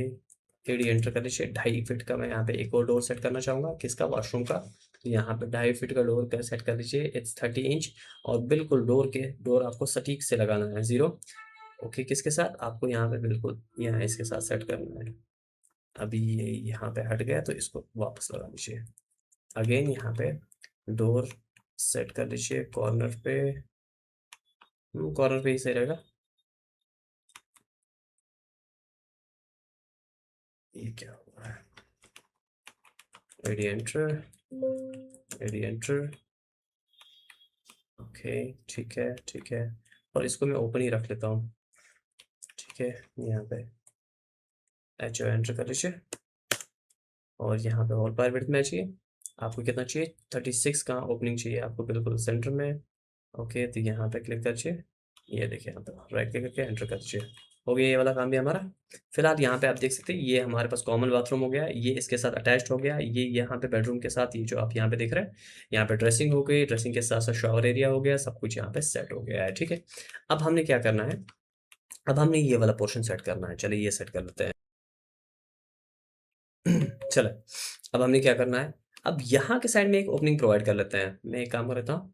एडी एंटर कर लीजिए, 2.5 फीट का मैं यहाँ पे एक और डोर सेट करना चाहूँगा, किसका, वॉशरूम का। तो यहाँ पे 2.5 फीट का डोर का सेट कर लीजिए, इट्स 30 इंच, और बिल्कुल डोर आपको सटीक से लगाना है, 0, ओके किसके साथ? आपको यहाँ पे बिल्कुल यहाँ इसके साथ सेट करना है। अभी ये यहाँ पे हट गया तो इसको वापस लगा लीजिए। अगेन यहाँ पे डोर सेट कर लीजिए कॉर्नर पे, कॉर्नर पे ही सही रहेगा। ये क्या हो रहा है? AD enter, AD enter. Okay ठीक है। और इसको मैं ओपन ही रख लेता हूँ। ठीक है, यहाँ पे एच एंटर कर लीजिए और यहाँ पे और बार विड्थ में चाहिए आपको कितना चाहिए? 36 का ओपनिंग चाहिए आपको बिल्कुल सेंटर में। ओके तो यहाँ पे क्लिक करिए, ये देखिए यहाँ पे राइट क्लिक करके एंटर कर दीजिए। हो गया ये वाला काम भी हमारा। फिलहाल यहाँ पे आप देख सकते हैं ये हमारे पास कॉमन बाथरूम हो गया, ये इसके साथ अटैच्ड हो गया, ये यहाँ पे बेडरूम के साथ ये जो आप यहाँ पे देख रहे हैं यहाँ पे ड्रेसिंग हो गई, ड्रेसिंग के साथ साथ शॉवर एरिया हो गया, सब कुछ यहाँ पे सेट हो गया है। ठीक है, अब हमने क्या करना है? अब हमने ये वाला पोर्शन सेट करना है। चलिए ये सेट कर लेते हैं। चलो अब हमने क्या करना है? अब यहाँ के साइड में एक ओपनिंग प्रोवाइड कर लेते हैं। मैं एक काम कर लेता हूँ,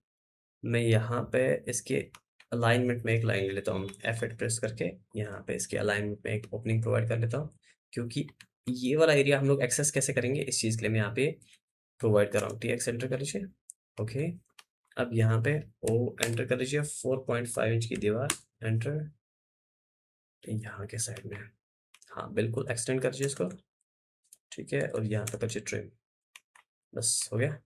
मैं यहाँ पे इसके अलाइनमेंट में एक लाइन ले लेता हूँ, F8 प्रेस करके यहाँ पे इसके अलाइनमेंट में एक ओपनिंग प्रोवाइड कर लेता हूँ, क्योंकि ये वाला एरिया हम लोग एक्सेस कैसे करेंगे इस चीज़ के लिए मैं यहाँ पे प्रोवाइड कर रहा हूँ। TX एंटर कर लीजिए। ओके अब यहाँ पे O एंटर कर लीजिए, 4.5 इंच की दीवार एंटर यहाँ के साइड में। हाँ बिल्कुल एक्सटेंड कर लीजिए इसको। ठीक है, और यहाँ पे कर ट्रिम, बस हो गया।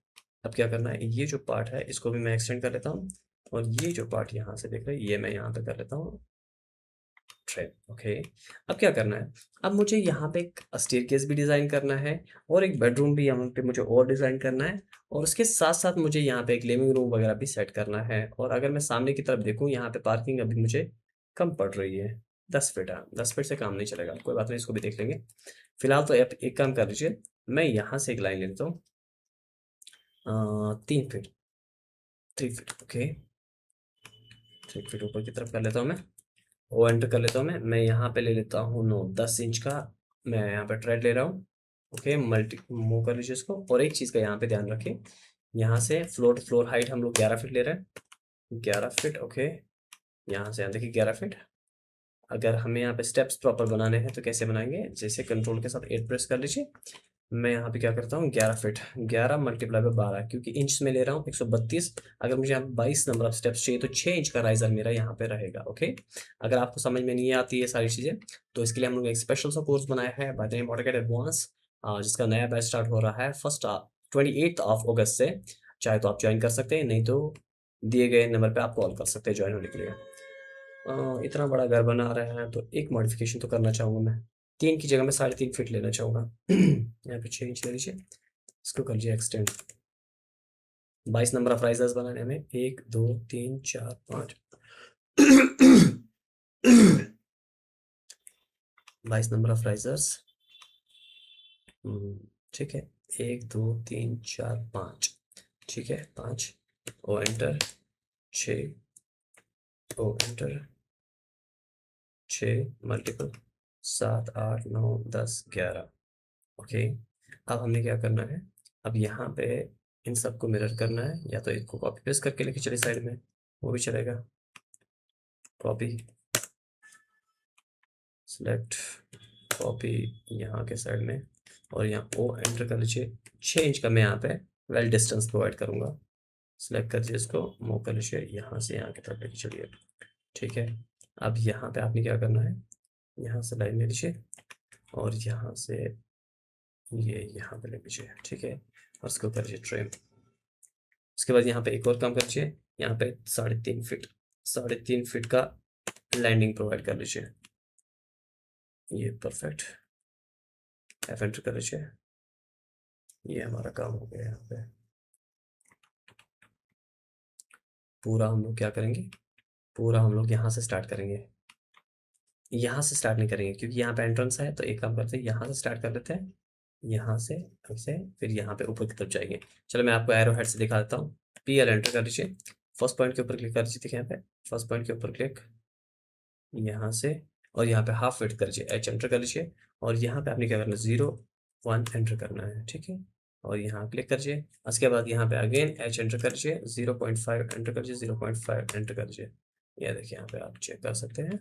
अब क्या करना है, ये जो पार्ट है इसको भी मैं एक्सटेंड कर लेता हूँ और ये जो पार्ट यहाँ से देख रहे हैं ये मैं यहाँ पे कर लेता हूँ ट्रिम। ओके अब क्या करना है? अब मुझे यहाँ पे एक स्टेयरकेस भी डिज़ाइन करना है और एक बेडरूम भी यहाँ पे मुझे और डिज़ाइन करना है और उसके साथ साथ मुझे यहाँ पे एक लिविंग रूम वगैरह भी सेट करना है। और अगर मैं सामने की तरफ देखूँ यहाँ पे पार्किंग अभी मुझे कम पड़ रही है, 10 फीट। 10 फीट से काम नहीं चलेगा, कोई बात नहीं इसको भी देख लेंगे। फिलहाल तो आप एक काम कर लीजिए, मैं यहाँ से एक लाइन ले लेता हूँ 3 फीट, 3 फीट। ओके 3 फीट ऊपर की तरफ कर लेता हूँ मैं, वो एंटर कर लेता हूँ मैं यहाँ पे ले लेता हूँ 9-10 इंच का मैं यहाँ पे ट्रेड ले रहा हूँ। ओके मल्टी मूव कर लीजिए इसको। और एक चीज़ का यहाँ पे ध्यान रखें, यहाँ से फ्लोर टू फ्लोर हाइट हम लोग 11 फीट ले रहे हैं, 11 फीट। ओके यहाँ से यहाँ देखिए 11 फीट। अगर हमें यहाँ पे स्टेप्स प्रॉपर बनाने हैं तो कैसे बनाएंगे? जैसे कंट्रोल के साथ 8 प्रेस कर लीजिए, मैं यहाँ पे क्या करता हूँ 11 फीट, 11 मल्टीप्लाई बाय 12 क्योंकि इंच में ले रहा हूँ 132। अगर मुझे यहाँ 22 नंबर ऑफ स्टेप्स चाहिए तो 6 इंच का राइजर मेरा यहाँ पे रहेगा। ओके अगर आपको समझ में नहीं आती है सारी चीज़ें तो इसके लिए हम लोग एक स्पेशल सा कोर्स बनाया है by the name AutoCAD advance, जिसका नया बैच स्टार्ट हो रहा है 28 अगस्त से। चाहे तो आप ज्वाइन कर सकते हैं, नहीं तो दिए गए नंबर पर आप कॉल कर सकते हैं ज्वाइन होने के लिए। इतना बड़ा घर बना रहे हैं तो एक मॉडिफिकेशन तो करना चाहूँगा मैं, 3 की जगह मैं 3.5 फीट लेना चाहूँगा। यहाँ पे 6 इंच ले लीजिए, इसको कर लीजिए एक्सटेंड। 22 नंबर ऑफ राइजर्स बनाने में 1 2 3 4 5 22 नंबर ऑफ राइजर्स। ठीक है 1 2 3 4 5, ठीक है 5। O enter 6, O enter 6 multiple 7 8 9 10 11। Okay अब हमने क्या करना है? अब यहाँ पे इन सबको मिरर करना है, या तो इसको कॉपी पेस्ट करके लेके चले साइड में, वो भी चलेगा। कॉपी सेलेक्ट कॉपी यहाँ के साइड में और यहाँ ओ एंटर कर लीजिए। 6 इंच का मैं यहाँ पे वेल डिस्टेंस प्रोवाइड करूँगा। सेलेक्ट कर लीजिए इसको, मूव कर लीजिए यहाँ से यहाँ की तरफ लेके चलिए। ठीक है अब यहाँ पे आपने क्या करना है, यहाँ से लाइन ले लीजिए और यहाँ से ये यहाँ पे ले लीजिए। ठीक है और इसको कर लीजिए ट्रिम। उसके बाद यहाँ पे एक और काम कर लीजिए, यहाँ पे 3.5 फीट, 3.5 फीट का लैंडिंग प्रोवाइड कर लीजिए। ये परफेक्ट, एफ एंटर कर लीजिए। ये हमारा काम हो गया। यहाँ पे पूरा हम लोग क्या करेंगे, पूरा हम लोग यहाँ से स्टार्ट करेंगे। यहाँ से स्टार्ट नहीं करेंगे क्योंकि यहाँ पे एंट्रेंस है, तो एक काम करते हैं यहाँ से स्टार्ट कर लेते हैं, यहाँ से ऐसे फिर यहाँ पे ऊपर की तरफ जाएंगे। चलो मैं आपको एरो हेड से दिखा देता हूँ। PL एंटर कर लीजिए, फर्स्ट पॉइंट के ऊपर क्लिक कर लीजिए, देखिए यहाँ पे फर्स्ट पॉइंट के ऊपर क्लिक, यहाँ से और यहाँ पे हाफ वेट कर लीजिए, H एंटर कर लीजिए और यहाँ पे आपने क्या करना है 0 1 एंटर करना है। ठीक है और यहाँ क्लिक कर लीजिए। उसके बाद यहाँ पे अगेन H एंटर कर लीजिए, 0.5 एंटर कर लीजिए, 0.5 एंटर कर लीजिए। ये देखिए यहाँ पे आप चेक कर सकते हैं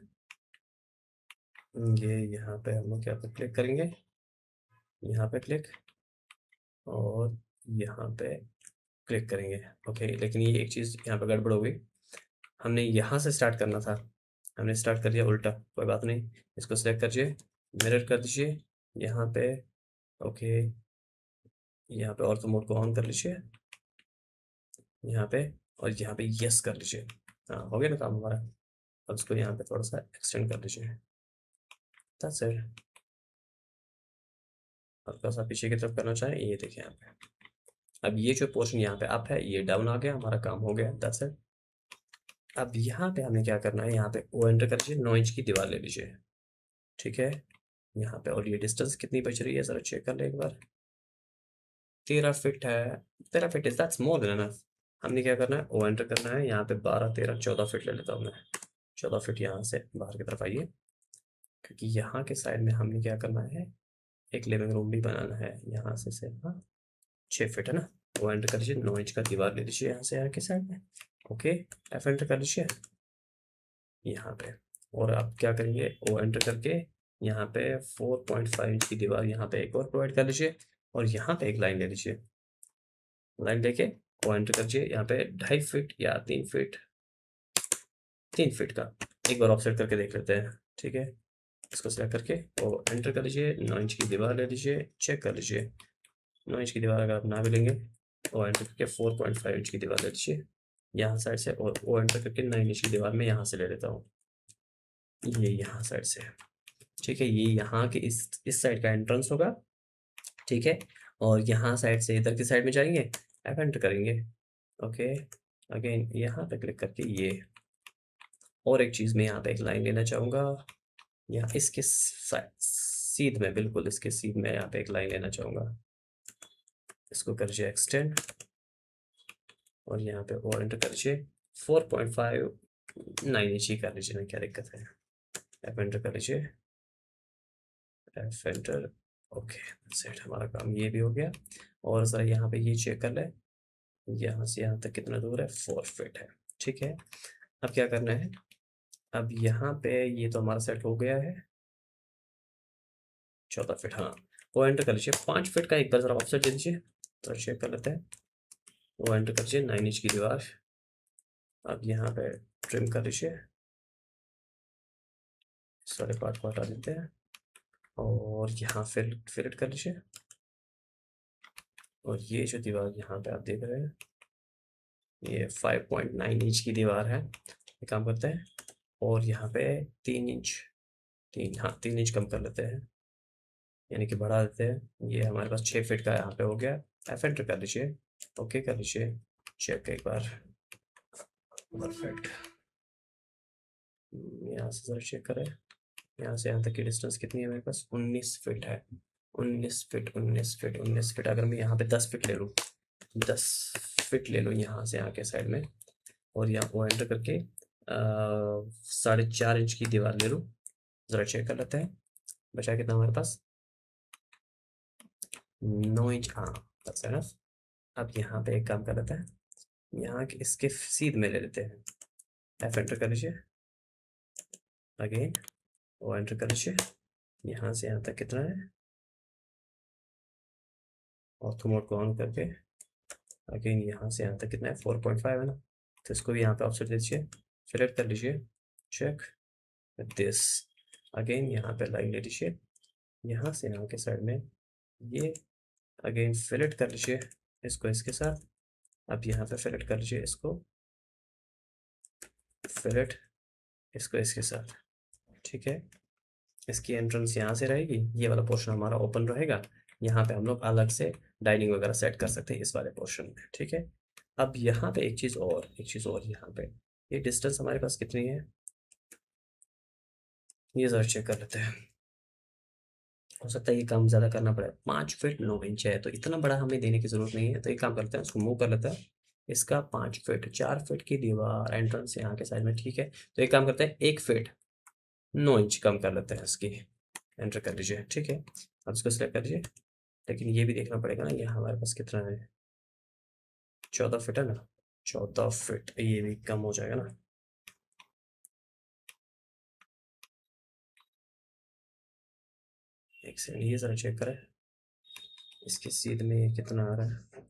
ये यहाँ पे हम लोग क्या पे क्लिक करेंगे, यहाँ पे क्लिक और यहाँ पे क्लिक करेंगे। ओके, लेकिन ये एक चीज़ यहाँ पे गड़बड़ हो गई, हमने यहाँ से स्टार्ट करना था, हमने स्टार्ट कर दिया उल्टा। कोई बात नहीं, इसको सेलेक्ट करिए, मिरर कर दीजिए यहाँ पे। ओके, यहाँ पे ऑर्थो मोड को ऑन कर लीजिए यहाँ पे, और यहाँ पे यस कर लीजिए। हाँ, हो गया ना काम हमारा। अब इसको यहाँ पे थोड़ा सा एक्सटेंड कर लीजिए। That's it. हल्का सा पीछे की तरफ करना चाहें, ये देखिए यहाँ पे। अब ये जो पोर्शन यहाँ पे अप है, ये डाउन आ गया, हमारा काम हो गया। That's it. अब यहाँ पे हमें क्या करना है, यहाँ पे ओ एंटर कर लीजिए, 9 इंच की दीवार ले लीजिए। ठीक है, यहाँ पे, और ये डिस्टेंस कितनी बच रही है जरा चेक कर ले एक बार। 13 फीट है। 13 feet is that's more than enough. हमने क्या करना है, ओ एंटर करना है, यहाँ पे 12 13 14 फीट ले लेता हूँ मैं। 14 फीट यहाँ से बाहर की तरफ आइए, क्योंकि यहाँ के साइड में हमने क्या करना है, एक लिविंग रूम भी बनाना है। यहाँ से सिर्फ 6 फीट है ना। ओ एंटर कर लीजिए, 9 इंच का दीवार ले लीजिए यहाँ से आके साइड में। ओके, एफ एंटर कर लीजिए यहाँ पे, और आप क्या करेंगे, ओ एंटर करके यहाँ पे 4.5 इंच की दीवार यहाँ पे एक और प्रोवाइड कर लीजिए, और यहाँ पे एक लाइन ले लीजिए। लाइन लेके ओ एंटर कर लीजिए यहाँ पे 2.5 फीट या 3 फीट, 3 फीट का एक बार ऑफसेट करके देख लेते हैं। ठीक है, इसको सेलेक्ट करके ओ एंटर कर लीजिए, 9 इंच की दीवार ले लीजिए, चेक कर लीजिए। 9 इंच की दीवार अगर आप ना भी लेंगे, ओ एंटर करके 4.5 इंच की दीवार ले लीजिए यहाँ साइड से, और ओ एंटर करके 9 इंच की दीवार में यहाँ से ले लेता हूँ, ये यहाँ साइड से। ठीक है, ये यहाँ के इस साइड का एंट्रेंस होगा। ठीक है, और यहाँ साइड से इधर की साइड में जाएंगे, एफ एंटर करेंगे। ओके, अगेन यहाँ पे क्लिक करके ये, और एक चीज़ मैं यहाँ पे एक लाइन लेना चाहूँगा, यहाँ इसके सीध में, बिल्कुल इसके सीध में यहाँ पे एक लाइन लेना चाहूँगा। इसको कर लीजिए एक्सटेंड, और यहाँ पे और एंटर कर लीजिए, 4.5 9 इंच ही कर लीजिए ना, क्या दिक्कत है। एफ एंटर कर लीजिए, एफ एंटर। ओके, सेट, हमारा काम ये भी हो गया। और ज़रा यहाँ पे ये चेक कर ले, यहाँ से यहाँ तक कितना दूर है, 4 फीट है। ठीक है, अब क्या करना है, अब यहाँ पे ये तो हमारा सेट हो गया है, 14 फीट। हाँ, वो एंटर कर लीजिए, 5 फीट का एक बार जरा ऑफसेट दे दीजिए, तो चेक कर लेते हैं। वो एंटर कर लीजिए, 9 इंच की दीवार। अब यहाँ पे ट्रिम कर लीजिए, सारे पार्ट को हटा देते हैं, और यहाँ फिलेट कर लीजिए। और ये जो दीवार यहाँ पे आप देख रहे हैं, ये 5.9 इंच की दीवार है। ये काम करते हैं, और यहाँ पे 3 इंच, 3 इंच कम कर लेते हैं, यानी कि बढ़ा देते हैं। ये हमारे पास 6 फीट का यहाँ पे हो गया। एफ एंटर कर लीजिए, ओके कर लीजिए, चेक एक बार। परफेक्ट। यहाँ से जरा चेक करें, यहाँ से यहाँ तक की डिस्टेंस कितनी है मेरे पास, 19 फीट है। 19 फीट, 19 फीट, 19 फीट। अगर मैं यहाँ पे 10 फीट ले लूँ, 10 फीट ले लूँ यहाँ से आके साइड में, और यहाँ वो एंटर करके 4.5 इंच की दीवार ले लूँ, ज़रा चेक कर लेते हैं बचा कितना हमारे पास, 9 इंच। हाँ, बस है ना। अब यहाँ पे एक काम कर लेते हैं, यहाँ के इसके सीध में ले लेते हैं। एफ एंटर कर लीजिए, अगेन वो एंटर कर लीजिए, यहाँ से यहाँ तक कितना है, ऑर्थो मोड को ऑन करके अगेन यहाँ से यहाँ तक कितना है, 4.5 है ना। तो इसको भी यहाँ पे ऑफसेट दीजिए, सिलेक्ट कर लीजिए, चेक दिस। अगेन यहाँ पे लाइन ले लीजिए, यहाँ से यहाँ के साइड में ये, अगेन फिलेट कर लीजिए इसको इसके साथ। अब यहाँ पे फिलेट कर लीजिए इसको, फिलेट इसको इसके साथ। ठीक है, इसकी एंट्रेंस यहाँ से रहेगी, ये वाला पोर्शन हमारा ओपन रहेगा। यहाँ पे हम लोग अलग से डाइनिंग वगैरह सेट कर सकते हैं इस वाले पोर्शन में। ठीक है, अब यहाँ पे एक चीज़ और यहाँ पे, ये डिस्टेंस हमारे पास कितनी है, ये जरा चेक कर लेते हैं। हो सकता है ये काम ज़्यादा करना पड़े, 5 फीट 9 इंच है, तो इतना बड़ा हमें देने की ज़रूरत नहीं है। तो एक काम करते हैं, उसको मूव कर लेते हैं, इसका 5 फीट, 4 फीट की दीवार एंट्रेंस यहाँ के साइड में। ठीक है, तो एक काम करते हैं, 1 फीट 9 इंच कम कर लेते हैं इसकी, एंटर कर लीजिए। ठीक है, अब इसको सेलेक्ट कर लीजिए, लेकिन ये भी देखना पड़ेगा ना, ये हमारे पास कितना है, 14 फीट है ना। 14 फीट, ये भी कम हो जाएगा ना। एक सेकंड, ये ज़रा चेक करें इसकी सीध में ये कितना आ रहा है।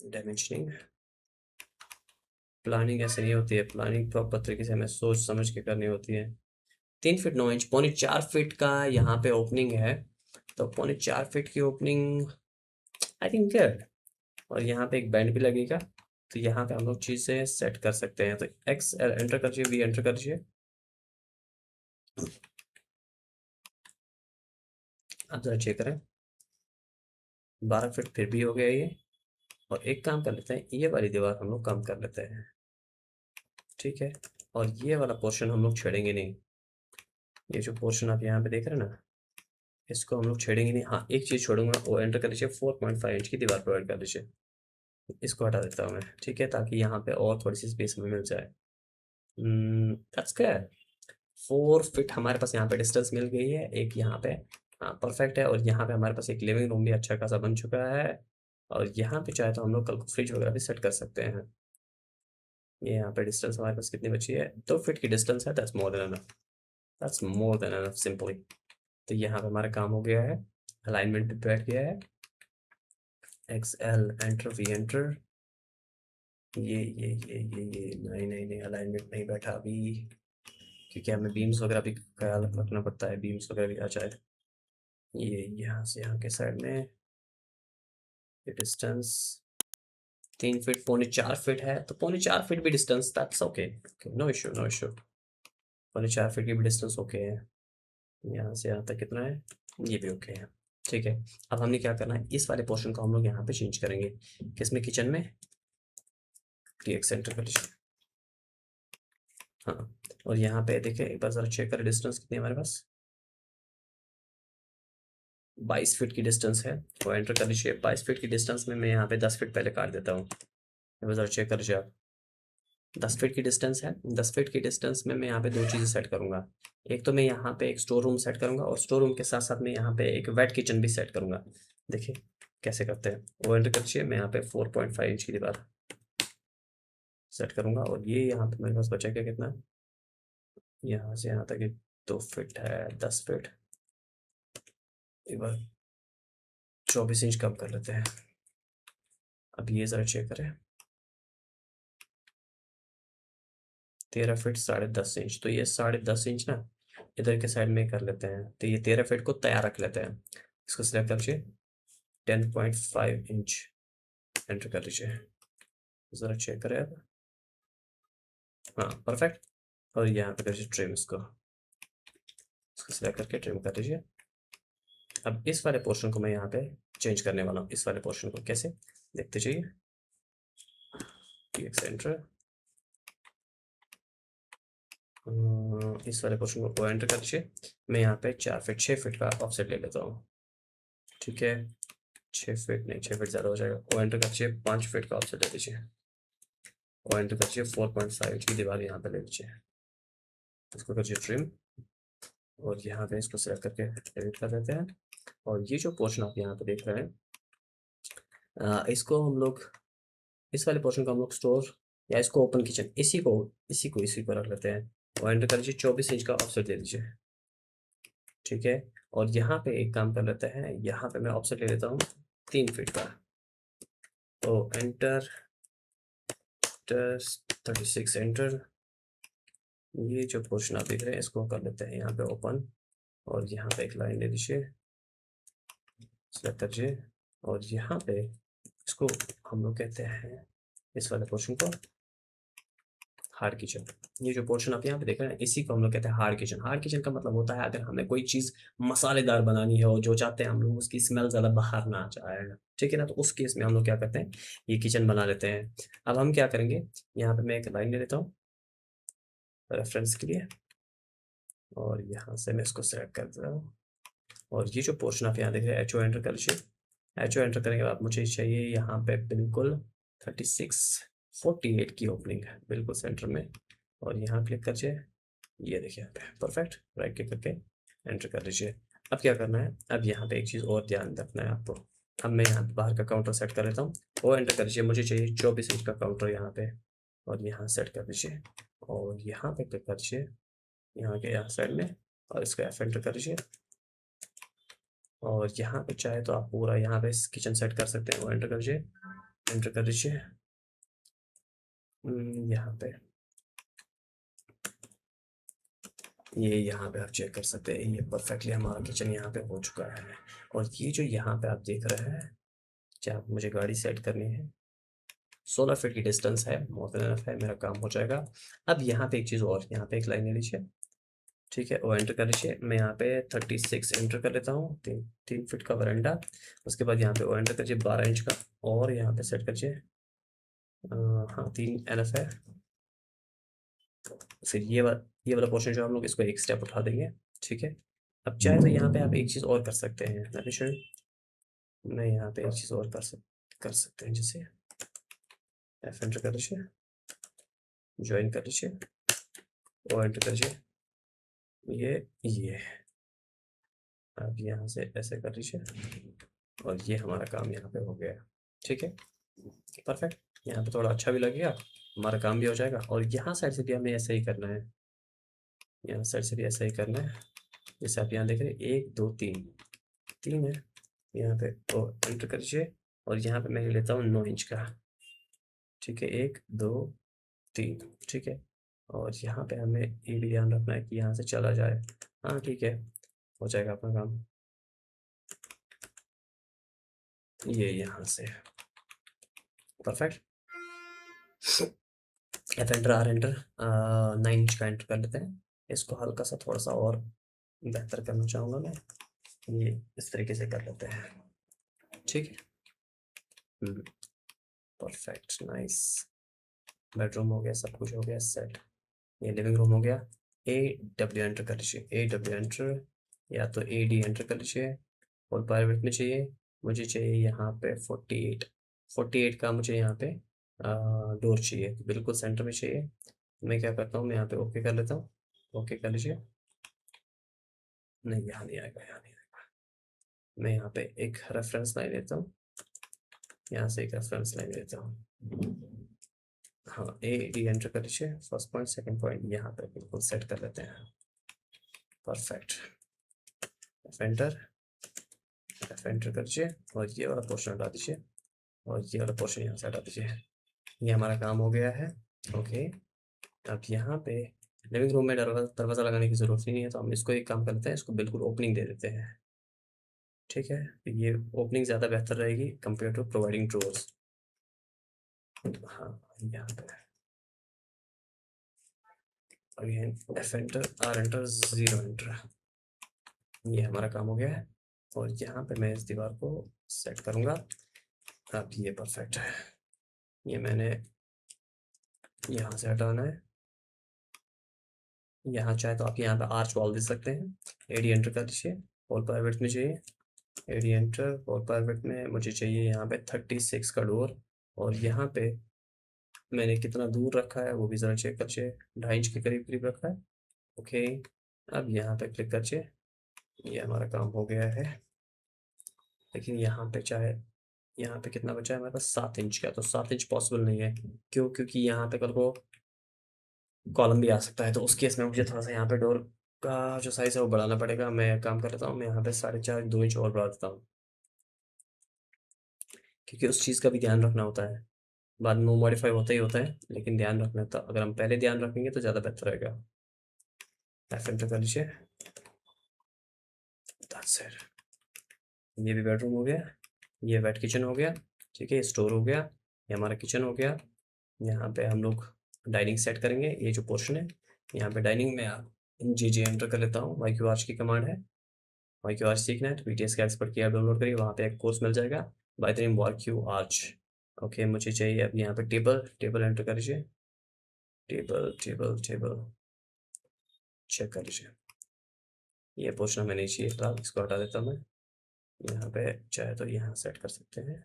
डायमेंशनिंग, प्लानिंग ऐसे नहीं होती है, प्लानिंग प्रॉपर तरीके से हमें सोच समझ के करनी होती है। 3 फीट 9 इंच, 3.25 फीट का यहाँ पे ओपनिंग है, तो 3.25 फीट की ओपनिंग आई थिंक गुड। और यहाँ पे एक बैंड भी लगेगा, तो यहाँ पे हम लोग चीज़ें सेट कर सकते हैं। तो एक्स एंटर कर दीजिए, वी एंटर कर दीजिए। आप जरा चेक करें, 12 फीट फिर भी हो गया ये। और एक काम कर लेते हैं, ये वाली दीवार हम लोग कम कर लेते हैं, ठीक है। और ये वाला पोर्शन हम लोग छेड़ेंगे नहीं, ये जो पोर्शन आप यहाँ पे देख रहे हैं ना, इसको हम लोग छेड़ेंगे नहीं। हाँ, एक चीज़ छोड़ूंगा, वो एंटर कर लीजिए, 4.5 इंच की दीवार प्रोवाइड कर लीजिए। इसको हटा देता हूँ मैं, ठीक है, ताकि यहाँ पे और थोड़ी सी स्पेस हमें मिल जाए। That's good. 4 फीट हमारे पास यहाँ पे डिस्टेंस मिल गई है, एक यहाँ पे, हाँ परफेक्ट है। और यहाँ पे हमारे पास एक लिविंग रूम भी अच्छा खासा बन चुका है। और यहाँ पे चाहे तो हम लोग कल को फ्रिज वगैरह भी सेट कर सकते हैं। ये यहाँ पे डिस्टेंस हमारे पास कितनी बची है, 2 फीट की डिस्टेंस है, that's more than enough, that's more than enough simply. तो यहाँ पे हमारा काम हो गया है, अलाइनमेंट भी बैठ गया है। X L enter, V enter. ये नहीं नहीं नहीं, अलाइनमेंट नहीं बैठा अभी, क्योंकि हमें बीम्स वगैरह भी ख्याल रखना पड़ता है, बीम्स वगैरह भी आ जाए। ये यहाँ से यहाँ के साइड में ये डिस्टेंस 3 फीट, 4.25 फीट है, तो 4.25 फीट भी distance, that's okay, no issue no issue. 4.25 feet की भी डिस्टेंस ओके है। यहाँ से यहाँ तक कितना है, ये भी ओके है, ठीक है। अब हमने क्या करना है, इस वाले पोर्शन को हम लोग यहाँ पे चेंज करेंगे, किसमें, किचन में। क्लिक सेंटर कर लीजिए, हाँ। और यहाँ पे देखिए, एक बार जरा चेक करें डिस्टेंस कितनी है हमारे पास, 22 फीट की डिस्टेंस है। वो एंटर कर लीजिए। 22 फीट की डिस्टेंस में मैं यहाँ पे 10 फीट पहले काट देता हूँ, एक बार जरा चेक कर लीजिए आप। 10 फीट की डिस्टेंस है, 10 फीट की डिस्टेंस में मैं यहाँ पे दो चीज़ें सेट करूँगा। एक तो मैं यहाँ पे एक स्टोर रूम सेट करूँगा, और स्टोर रूम के साथ साथ मैं यहाँ पे एक वेट किचन भी सेट करूँगा। देखिए कैसे करते हैं, वो एंटर कर लीजिए। मैं यहाँ पे 4.5 इंच की दीवार सेट करूँगा, और ये यहाँ पे मेरे पास बचा क्या, कितना, यहाँ से यहाँ तक 2 फीट है, 10 फीट, एक बार 24 इंच कम कर लेते हैं। अब ये ज़रा चेक करें, 13 फीट 10.5 इंच, तो ये 10.5 इंच ना इधर के साइड में कर लेते हैं, तो ये 13 फीट को तैयार रख लेते हैं। इसको सिलेक्ट कर लीजिए, 10.5 इंच एंटर कर लीजिए, ज़रा चेक करें अब, हाँ परफेक्ट। और यहाँ पे कर लीजिए ट्रिम, इसको सिलेक्ट करके ट्रिम कर लीजिए। अब इस वाले पोर्शन को मैं यहाँ पे चेंज करने वाला हूँ, इस वाले पोर्शन को कैसे, देखते जाइए। एंटर, इस वाले पोर्शन को एंटर कर लीजिए। मैं यहाँ पे 4 फीट 6 फीट का ऑफसेट ले लेता हूँ, ठीक है। 6 फीट नहीं, 6 फीट ज़्यादा हो जाएगा। वो एंटर कर लीजिए, 5 फीट का ऑफसेट ले लीजिए। वो एंटर कर लीजिए, 4.5 इंच की दीवार यहाँ पे ले लीजिए, इसको कर लीजिए ट्रिम। और यहाँ पे इसको सेलेक्ट करके एडिट कर देते हैं। और ये जो पोर्शन आप यहाँ पे देख रहे हैं, इसको हम लोग, इस वाले पोर्शन को हम लोग स्टोर, या इसको ओपन किचन, इसी को रख लेते हैं। और एंटर कर लीजिए, 24 इंच का ऑफसेट दे दीजिए, ठीक है। और यहाँ पे एक काम कर लेते हैं, यहाँ पे मैं ऑफसेट ले लेता हूँ 3 फीट का, तो एंटर 36 एंटर। ये जो पोर्शन आप देख रहे हैं, इसको कर लेते हैं यहाँ पे ओपन, और यहाँ पे एक लाइन ले लीजिए, सेलेक्ट करिए। और यहाँ पे इसको हम लोग कहते हैं, इस वाले पोर्शन को हार्ड किचन। ये जो पोर्शन आप यहाँ पे देख रहे हैं, इसी को हम लोग कहते हैं हार्ड किचन। हार्ड किचन का मतलब होता है अगर हमें कोई चीज़ मसालेदार बनानी है और जो चाहते हैं हम लोग उसकी स्मेल ज़्यादा बाहर ना आ जाए, ठीक है ना, तो उस केस में हम लोग क्या करते हैं, ये किचन बना लेते हैं। अब हम क्या करेंगे, यहाँ पे मैं एक लाइन ले लेता हूँ रेफरेंस के लिए, और यहाँ से मैं इसको सेलेक्ट कर देता हूँ। और ये जो पोर्शन आप यहाँ देख रहे हैं, एच ओ एंटर कर लीजिए। एच ओ एंटर करने के बाद मुझे चाहिए यहाँ पे बिल्कुल 36 48 की ओपनिंग है, बिल्कुल सेंटर में। और यहाँ क्लिक करिए, ये देखिए यहाँ पे परफेक्ट, राइट क्लिक करके एंटर कर लीजिए। अब क्या करना है, अब यहाँ पे एक चीज़ और ध्यान रखना है आपको। अब मैं यहाँ पे बाहर का काउंटर सेट कर लेता हूँ, वो एंटर कर लीजिए। मुझे चाहिए 24 इंच का काउंटर यहाँ पे, और यहाँ सेट कर लीजिए। और यहाँ पे क्लिक कर लीजिए, यहाँ के यहाँ साइड में और इसको F एंटर कर लीजिए और यहाँ पे चाहे तो आप पूरा यहाँ पे किचन सेट कर सकते हैं, वो एंटर कर लीजिए, एंटर कर लीजिए। यहाँ पे ये यहाँ पे आप चेक कर सकते हैं, ये परफेक्टली हमारा किचन यहाँ पे हो चुका है। और ये जो यहाँ पे आप देख रहे हैं, क्या मुझे गाड़ी सेट करनी है, 16 फीट की डिस्टेंस है, मोर देन एनफ है, मेरा काम हो जाएगा। अब यहाँ पे एक चीज़ और, यहाँ पे एक लाइन ले लीजिए, ठीक है, वो एंटर कर लीजिए। मैं यहाँ पे 36 एंटर कर लेता हूँ, 3 फीट का वरांडा। उसके बाद यहाँ पे वो एंटर करिए 12 इंच का, और यहाँ पे सेट करिए हाँ 3 एनफ है। फिर ये वाला पोर्शन जो हम लोग इसको एक स्टेप उठा देंगे, ठीक है। अब चाहे तो यहाँ पे आप एक चीज़ और कर सकते हैं, मैं यहाँ पे एक चीज़ और कर सकते हैं, जैसे एफ एंटर कर लीजिए, ज्वाइन कर लीजिए, और एंटर कर लीजिए, ये आप यहाँ से ऐसे कर लीजिए, और ये हमारा काम यहाँ पे हो गया, ठीक है, परफेक्ट। यहाँ पे थोड़ा अच्छा भी लगेगा, हमारा काम भी हो जाएगा। और यहाँ साइड से भी हमें ऐसा ही करना है, यहाँ साइड से भी ऐसा ही करना है, जैसे आप यहाँ देख रहे हैं 1 2 3 3 है यहाँ पे, तो एंटर कर लीजिए। और यहाँ पे मैं ले लेता हूँ 9 इंच का, ठीक है, 1 2 3, ठीक है। और यहाँ पे हमें ये भी ध्यान रखना है कि यहाँ से चला जाए, हाँ ठीक है, हो जाएगा अपना काम। ये यहाँ से perfect. F enter, R enter, 9 inch का एंटर कर लेते हैं। इसको हल्का सा थोड़ा सा और बेहतर करना चाहूँगा मैं, ये इस तरीके से कर लेते हैं, ठीक है। Perfect, nice. बेडरूम हो गया, सब कुछ हो गया सेट। ये लिविंग रूम हो गया। AW एंटर कर लीजिए, AW एंटर, या तो AD एंटर कर लीजिए। और प्राइवेट में चाहिए, मुझे चाहिए यहाँ पे 48 का मुझे यहाँ पे डोर चाहिए, बिल्कुल सेंटर में चाहिए। मैं क्या करता हूँ, मैं यहाँ पे ओके कर लेता हूँ, ओके कर लीजिए। नहीं, यहाँ नहीं आएगा, यहाँ नहीं आएगा। मैं यहाँ पे एक रेफरेंस लाइन लेता हूँ, यहाँ से एक रेफरेंस लाइन लेता हूँ, हाँ AD एंटर कर लीजिए। फर्स्ट पॉइंट, सेकंड पॉइंट यहाँ पे बिल्कुल सेट कर लेते हैं, परफेक्ट। एंटर, एंटर कर दीजिए, और ये वाला पोर्शन हटा दीजिए, और ये वाला पोर्शन यहाँ से हटा दीजिए। ये हमारा काम हो गया है, ओके। अब यहाँ पे लिविंग रूम में दरवाज़ा लगाने की ज़रूरत ही नहीं है, तो हम इसको एक काम करते हैं, इसको बिल्कुल ओपनिंग दे देते हैं, ठीक है। तो ये ओपनिंग ज़्यादा बेहतर रहेगी कंपेयर टू प्रोवाइडिंग ड्रोर्स। हाँ, यहाँ पे again F enter, R enter, 0 enter, ये हमारा काम हो गया है। और यहाँ पे मैं इस दीवार को सेट करूँगा। अब ये परफेक्ट है, ये मैंने यहाँ से हटाना है। यहाँ चाहे तो आप यहाँ पे आर्च वॉल दे सकते हैं। AD एंटर कर दीजिए, और प्राइवेट में चाहिए AD एंटर, और प्राइवेट में मुझे चाहिए यहाँ पे 36 का डोर। और यहाँ पे मैंने कितना दूर रखा है वो भी ज़रा चेक करिए, 2.5 इंच के करीब करीब रखा है, ओके। अब यहाँ पे क्लिक करिए, ये हमारा काम हो गया है। लेकिन यहाँ पे चाहे, यहाँ पे कितना बचा है हमारे पास, 7 इंच का, तो 7 इंच पॉसिबल नहीं है, क्यों, क्योंकि यहाँ पे कल को कॉलम भी आ सकता है, तो उस केस में मुझे थोड़ा सा यहाँ पे डोर का जो साइज़ है वो बढ़ाना पड़ेगा। मैं काम कर लेता हूँ, मैं यहाँ पे 4.5 2 इंच और बढ़ा देता हूँ, क्योंकि उस चीज़ का भी ध्यान रखना होता है, बाद में वो मॉडिफाई होता ही होता है, लेकिन ध्यान रखना था, अगर हम पहले ध्यान रखेंगे तो ज़्यादा बेहतर रहेगा। एफ एंटर कर लीजिए, दैट्स इट। ये भी बेडरूम हो गया, ये वेट किचन हो गया, ठीक है, स्टोर हो गया, ये हमारा किचन हो गया। यहाँ पे हम लोग डाइनिंग सेट करेंगे, ये जो पोर्शन है यहाँ पे डाइनिंग में आप जी एंटर कर लेता हूँ, YQR की कमांड है। YQR सीखना है तो BTS का एक्सपर्ट की ऐप डाउनलोड करिए, वहाँ पे एक कोर्स मिल जाएगा by the name YQR। Okay, मुझे चाहिए अब यहाँ पे टेबल एंटर कर लीजिए, टेबल चेक कर लीजिए। ये पोर्शन हमें नहीं चाहिए फिलहाल, इसको हटा देता हूँ मैं। यहाँ पे चाहे तो यहाँ सेट कर सकते हैं,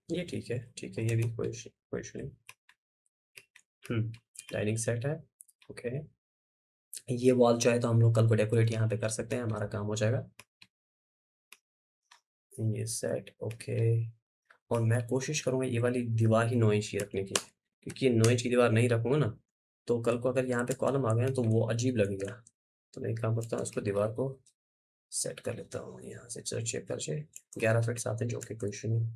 ये ठीक है, ये भी कोई इशू नहीं। डाइनिंग सेट है, ओके। ये वॉल चाहे तो हम लोग कल को डेकोरेट यहाँ पे कर सकते हैं, हमारा काम हो जाएगा। ये सेट, ओके। और मैं कोशिश करूँगा ये वाली दीवार ही 9 इंच की रखने की, क्योंकि ये 9 इंच की दीवार नहीं रखूँगा ना तो कल को अगर यहाँ पे कॉलम आ गए तो वो अजीब लगेगा। तो मैं एक काम करता हूँ, उसको दीवार को सेट कर लेता हूँ यहाँ से। चलो चेक कर 11 फीट साथ है, जो कि कोई इशू नहीं।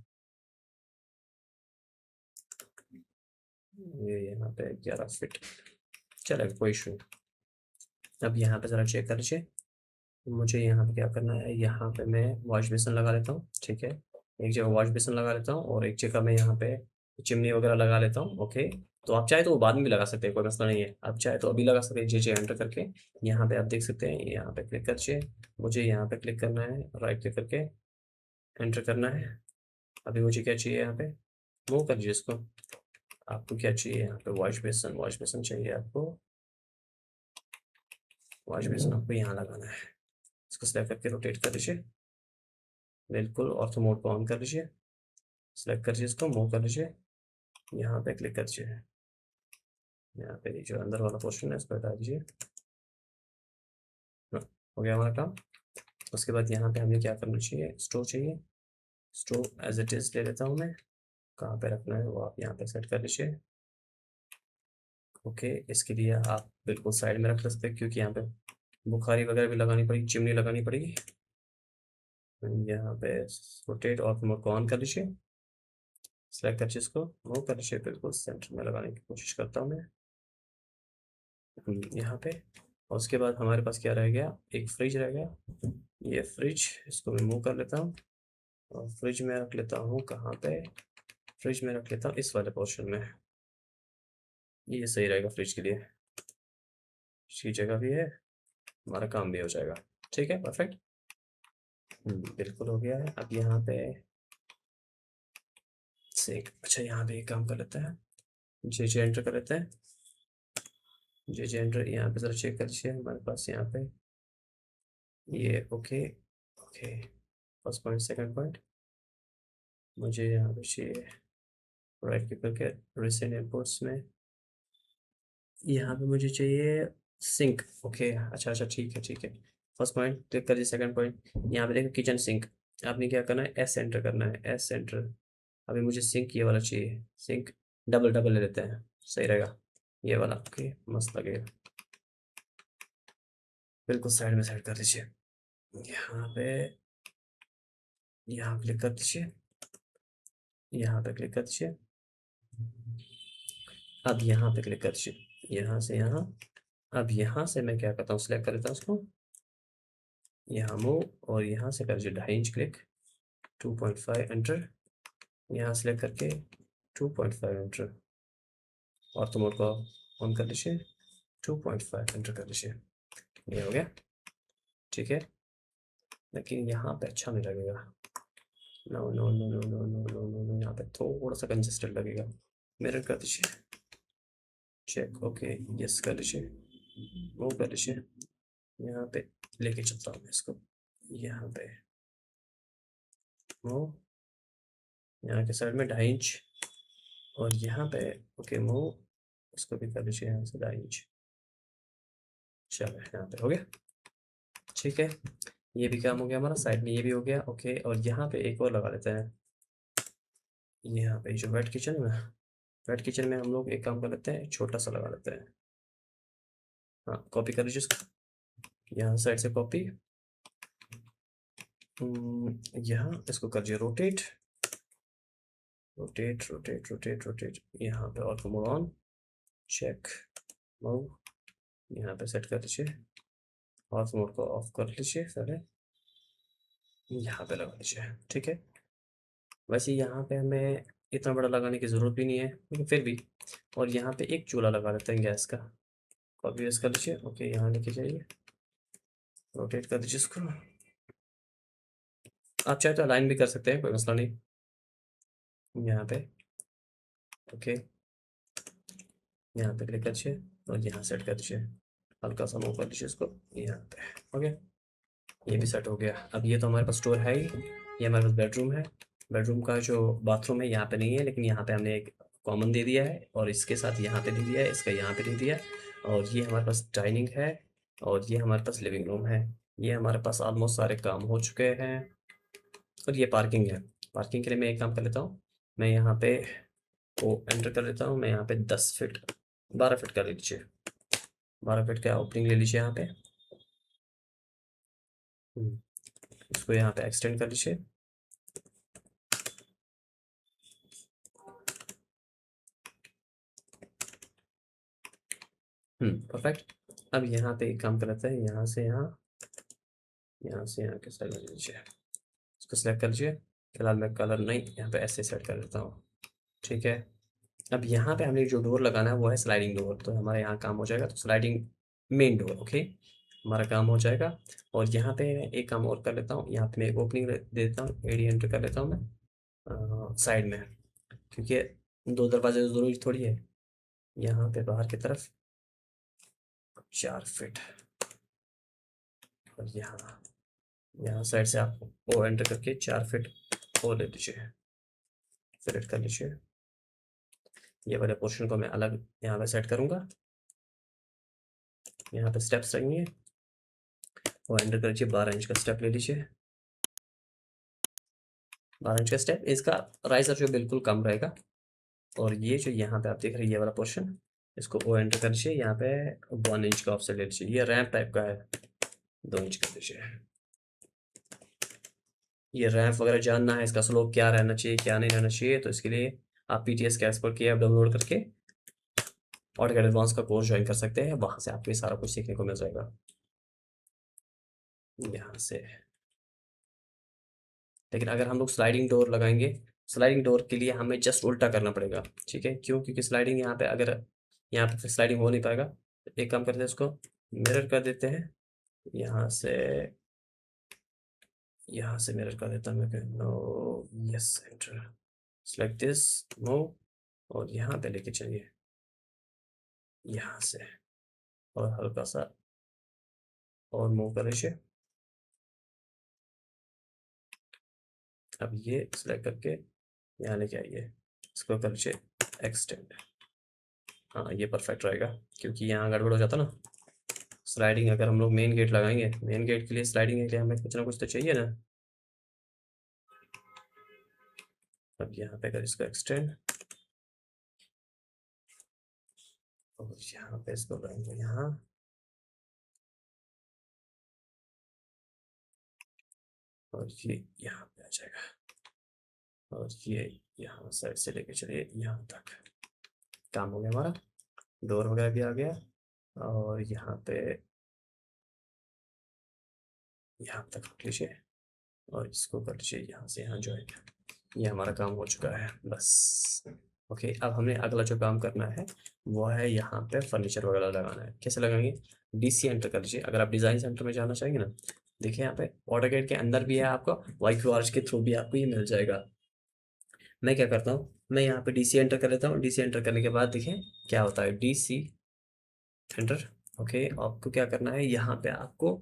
ये यहाँ पे 11 फीट चलेगा, कोई इशू नहीं। अब यहाँ पे ज़रा चेक कर लीजिए। मुझे यहाँ पे क्या करना है, यहाँ पे मैं वॉश बेसिन लगा लेता हूँ, ठीक है। एक जगह वॉश बेसिन लगा लेता हूँ और एक जगह मैं यहाँ पे चिमनी वगैरह लगा लेता हूँ, ओके। तो आप चाहे तो वो बाद में भी लगा सकते हैं, कोई मसला नहीं है। आप चाहे तो अभी लगा सकते हैं, जे एंटर करके। यहाँ पे आप देख सकते हैं, यहाँ पे क्लिक करिए। मुझे यहाँ पे क्लिक करना है, राइट क्लिक करके एंटर करना है। अभी मुझे क्या चाहिए, यहाँ पे मूव कर लीजिए इसको। आपको क्या चाहिए यहाँ पे, वॉश बेसिन चाहिए आपको। वॉश बेसिन आपको यहाँ लगाना है। इसको सेलेक्ट करके रोटेट कर लीजिए, बिल्कुल ऑर्थो मोड को ऑन कर लीजिए। सेलेक्ट कर लीजिए इसको, मूव कर लीजिए, यहाँ पे क्लिक कर दीजिए। यहाँ पे जो अंदर वाला पोर्शन है इसको हटा दीजिए। हाँ, हो गया हमारा काम। उसके बाद यहाँ पे हमें क्या करना चाहिए, स्टोव चाहिए। स्टोव एज इट इज़ ले लेता हूँ मैं। कहाँ पे रखना है वो आप यहाँ पे सेट कर लीजिए, ओके। इसके लिए आप बिल्कुल साइड में रख सकते हैं, क्योंकि यहाँ पे बुखारी वगैरह भी लगानी पड़ेगी, चिमनी लगानी पड़ेगी। यहाँ पे रोटेट और मोड को ऑन कर लीजिए। सेलेक्ट कर इसको, मूव कर लीजिए, बिल्कुल सेंटर में लगाने की कोशिश करता हूँ मैं, यहाँ पे। और उसके बाद हमारे पास क्या रह गया, एक फ्रिज रह गया। ये फ्रिज, इसको मैं मूव कर लेता हूँ और फ्रिज में रख लेता हूँ, कहाँ पे, फ्रिज में रख लेता हूँ इस वाले पोर्शन में। ये सही रहेगा फ्रिज के लिए, इसकी जगह भी है, हमारा काम भी हो जाएगा, ठीक है, परफेक्ट। बिल्कुल हो गया है। अब यहाँ पे से अच्छा, यहाँ पे एक काम कर लेते हैं, जे एंटर कर लेते हैं। जे एंटर, यहाँ पे ज़रा चेक कर लीजिए हमारे पास यहाँ पे ये, okay okay. First point, second point मुझे यहाँ पे चाहिए, राइट क्लिक करके रिसेंट इंपोर्ट्स में यहाँ पे मुझे चाहिए सिंक, ओके। अच्छा अच्छा, ठीक है ठीक है। फर्स्ट पॉइंट क्लिक करिए, सेकंड पॉइंट यहाँ पे देखो किचन सिंक। आपने क्या करना है, एस एंटर करना है, एस एंटर। अभी मुझे सिंक ये वाला चाहिए, सिंक डबल डबल ले लेते हैं, सही रहेगा ये वाला, ओके, मस्त लगेगा। बिल्कुल साइड में सेट कर दीजिए। यहाँ पे, यहाँ क्लिक कर दीजिए, यहाँ पे क्लिक कर दीजिए। अब यहाँ पे क्लिक कर दीजिए, यहाँ से यहाँ। अब यहाँ से मैं क्या करता हूँ, सिलेक्ट कर लेता हूँ उसको, यहाँ मूव, और यहाँ से कर दीजिए 2.5 इंच क्लिक, 2.5 एंटर। यहाँ सेलेक्ट करके 2.5 एंटर, और तो मोड को ऑन कर लीजिए, 2.5 एंटर कर लीजिए। ये हो गया, ठीक है। लेकिन यहाँ पे अच्छा नहीं लगेगा, no no no no no no no no no, यहाँ पे थोड़ा सा कंजेस्टेड लगेगा। मिरर कर दीजिए, चेक, ओके, यस कर लीजिए, मूव कर लीजिए। यहाँ पे लेके चलता हूँ मैं इसको, यहाँ पे मूव, यहाँ के साइड में 2.5 इंच, और यहाँ पे ओके मूव, उसको भी कर लीजिए यहाँ से 2.5 इंच। चलो यहाँ पे हो गया, ठीक है। ये भी काम हो गया हमारा, साइड में ये भी हो गया, ओके। और यहाँ पे एक और लगा लेते हैं, यहाँ पे जो वेट किचन है ना, वेट किचन में हम लोग एक काम कर लेते हैं, छोटा सा लगा लेते हैं। हाँ, कॉपी कर लीजिए इसको, यहाँ साइड से कॉपी, यहाँ इसको कर दीजिए rotate, rotate rotate rotate rotate. यहाँ पे और मोड ऑन, चेक, मूव, यहाँ पे सेट कर लीजिए, ऑफ मोड को ऑफ कर लीजिए पहले, यहाँ पे लगा लीजिए, ठीक है। वैसे यहाँ पे हमें इतना बड़ा लगाने की ज़रूरत भी नहीं है, लेकिन फिर भी। और यहाँ पे एक चूल्हा लगा लेते हैं गैस का, कॉपी पेस्ट कर लीजिए, ओके, यहाँ लेके जाइए, रोटेट कर दीजिए इसको। आप चाहे तो अलाइन भी कर सकते हैं, कोई मसला नहीं। यहाँ पे ओके, यहाँ पे क्लिक करिए और यहाँ सेट कर दीजिए, हल्का सा मूव कर दीजिए इसको, यहाँ पे हो गया, ये भी सेट हो गया। अब ये तो हमारे पास स्टोर है ही, ये हमारे पास बेडरूम है। बेडरूम का जो बाथरूम है यहाँ पे नहीं है, लेकिन यहाँ पे हमने एक कॉमन दे दिया है, और इसके साथ यहाँ पे दे दिया है, इसका यहाँ पे दे दिया। और ये हमारे पास डाइनिंग है, और ये हमारे पास लिविंग रूम है। ये हमारे पास ऑलमोस्ट सारे काम हो चुके हैं। और ये पार्किंग है, पार्किंग के लिए मैं एक काम कर लेता हूँ, मैं यहाँ पे वो एंटर कर लेता हूँ, मैं यहाँ पे 10 फीट 12 फीट का ले लीजिए, 12 फीट का ओपनिंग ले लीजिए यहाँ पे। इसको यहाँ पे एक्सटेंड कर लीजिए। परफेक्ट। अब यहाँ पे एक काम कर लेते हैं, यहाँ से यहाँ, यहाँ से यहाँ के साइड ले लीजिए, इसको सेलेक्ट कर लीजिए। फिलहाल मैं कलर नहीं, यहाँ पे ऐसे सेट कर देता हूँ, ठीक है। अब यहाँ पे हमें जो डोर लगाना है वो है स्लाइडिंग डोर, तो हमारे यहाँ काम हो जाएगा, तो स्लाइडिंग मेन डोर, ओके, हमारा काम हो जाएगा। और यहाँ पे एक काम और कर लेता हूँ, यहाँ पे मैं एक ओपनिंग दे देता हूँ, एडी एंटर कर लेता हूँ मैं साइड में, क्योंकि 2 दरवाजे तो ज़रूरी थोड़ी है। यहाँ पे बाहर की तरफ 4 फीट, और यहाँ यहाँ साइड से आप ओ एंटर करके 4 फीट ओ ले लीजिए, सेलेक्ट कर लीजिए। ये वाले पोर्शन को मैं अलग यहाँ पे सेट करूँगा। यहाँ पे स्टेप्स रहेंगे, वो एंटर कर लीजिए, 12 इंच का स्टेप ले लीजिए, 12 इंच का स्टेप। इसका राइजर जो बिल्कुल कम रहेगा। और ये जो यहाँ पे आप देख रहे हैं ये वाला पोर्शन, इसको ओ एंटर कर लीजिए, यहाँ पे 1 इंच का ऑफसेट ले लीजिए, ये रैंप टाइप का है, 2 इंच कर लीजिए। ये रैंप वगैरह जानना है, इसका स्लोप क्या रहना चाहिए, क्या नहीं रहना चाहिए, तो इसके लिए आप पीटीएस कैसपर की ऐप डाउनलोड करके ऑटोकैड एडवांस का कोर्स ज्वाइन कर सकते हैं, वहाँ से आपको ये सारा कुछ सीखने को मिल जाएगा। यहाँ से, लेकिन अगर हम लोग स्लाइडिंग डोर लगाएंगे, स्लाइडिंग डोर के लिए हमें जस्ट उल्टा करना पड़ेगा, ठीक है। क्यों? क्योंकि स्लाइडिंग यहाँ पे, अगर यहाँ पे फिर स्लाइडिंग हो नहीं पाएगा, तो एक काम करते हैं, इसको मिरर कर देते हैं, यहाँ से, यहाँ से मिरर कर देता हूँ मैं, no, yes, enter, select this, move, और यहाँ पे लेके चलिए, यहाँ से, और हल्का सा और मूव कर लीजिए। अब ये सिलेक्ट करके यहाँ लेके आइए, इसको कर लीजिए एक्सटेंड। हाँ, ये परफेक्ट रहेगा, क्योंकि यहाँ गड़बड़ हो जाता ना। स्लाइडिंग अगर हम लोग मेन गेट लगाएंगे, मेन गेट के लिए स्लाइडिंग के लिए हमें कुछ ना कुछ तो चाहिए ना। अब यहाँ पे अगर इसको एक्सटेंड, और यहाँ पे इसको लगाएंगे यहाँ, और ये यहाँ पे आ जाएगा, और ये यहाँ साइड से लेके चलिए यहाँ तक। काम हो गया हमारा, डोर वगैरह भी आ गया, और यहाँ पे यहाँ तक रख लीजिए, और इसको कर लीजिए यहाँ से यहाँ ज्वाइन। ये हमारा काम हो चुका है बस। ओके, अब हमें अगला जो काम करना है वो है यहाँ पे फर्नीचर वगैरह लगाना है। कैसे लगाएंगे? डीसी एंटर कर लीजिए। अगर आप डिज़ाइन सेंटर में जाना चाहेंगे ना, देखिए यहाँ पे ऑटोकैड के अंदर भी है, आपको वाईक्यूआर्स के थ्रू भी आपको ये मिल जाएगा। मैं क्या करता हूँ, मैं यहाँ पे डीसी एंटर कर लेता हूँ। डीसी एंटर करने के बाद देखिए क्या होता है, डीसी एंटर। ओके, आपको क्या करना है, यहाँ पे आपको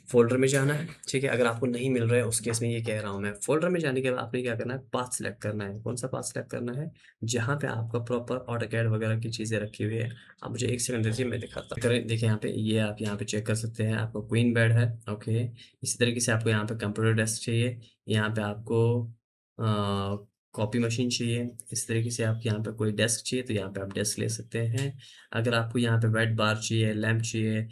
फ़ोल्डर में जाना है, ठीक है। अगर आपको नहीं मिल रहा है उस केस में ये कह रहा हूँ मैं, फ़ोल्डर में जाने के बाद आपने क्या करना है, पाथ सेलेक्ट करना है। कौन सा पाथ सेलेक्ट करना है? जहाँ पे आपका प्रॉपर ऑटोकैड वगैरह की चीज़ें रखी हुई है। आप मुझे 1 सेकंड दीजिए, मैं दिखाता हूँ। करें, देखिए यहाँ पे, ये आप यहाँ पे चेक कर सकते हैं, आपको क्वीन बेड है, ओके। इसी तरीके से आपको यहाँ पे कंप्यूटर डेस्क चाहिए, यहाँ पे आपको कॉपी मशीन चाहिए, इस तरीके से आपके यहाँ पे कोई डेस्क चाहिए तो यहाँ पे आप डेस्क ले सकते हैं। अगर आपको यहाँ पे बेड बार चाहिए, लैंप चाहिए,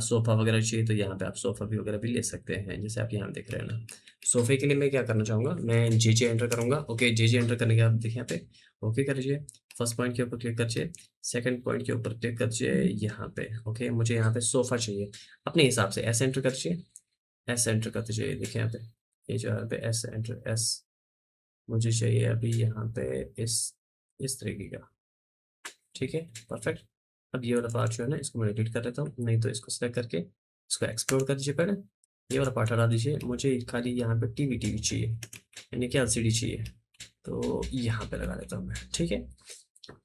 सोफ़ा वगैरह चाहिए, तो यहाँ पे आप सोफ़ा भी वगैरह भी ले सकते हैं, जैसे आप यहाँ देख रहे हैं ना। सोफ़े के लिए मैं क्या करना चाहूँगा, मैं जे एंटर करूँगा। ओके, जे एंटर करने के बाद देखिए यहाँ पे ओके कर लीजिए, फर्स्ट पॉइंट के ऊपर क्लिक करिए, सेकंड पॉइंट के ऊपर क्लिक करिए यहाँ पे। ओके, मुझे यहाँ पे सोफ़ा चाहिए, अपने हिसाब से एस एंटर करिए, एस एंटर कर दीजिए। देखिए यहाँ पे, ये जो यहाँ पे एस एंटर, एस मुझे चाहिए अभी यहाँ पे इस तरीके का, ठीक है, परफेक्ट। अब ये वाला पार्ट जो है ना, इसको मैं एडिट कर लेता हूँ, नहीं तो इसको सेलेक्ट करके इसको एक्सप्लोर कर दीजिए। पहले ये वाला पार्ट हटा दीजिए, मुझे खाली यहाँ पे टीवी चाहिए, यानी कि एलसीडी चाहिए, तो यहाँ पे लगा लेता हूँ मैं, ठीक है।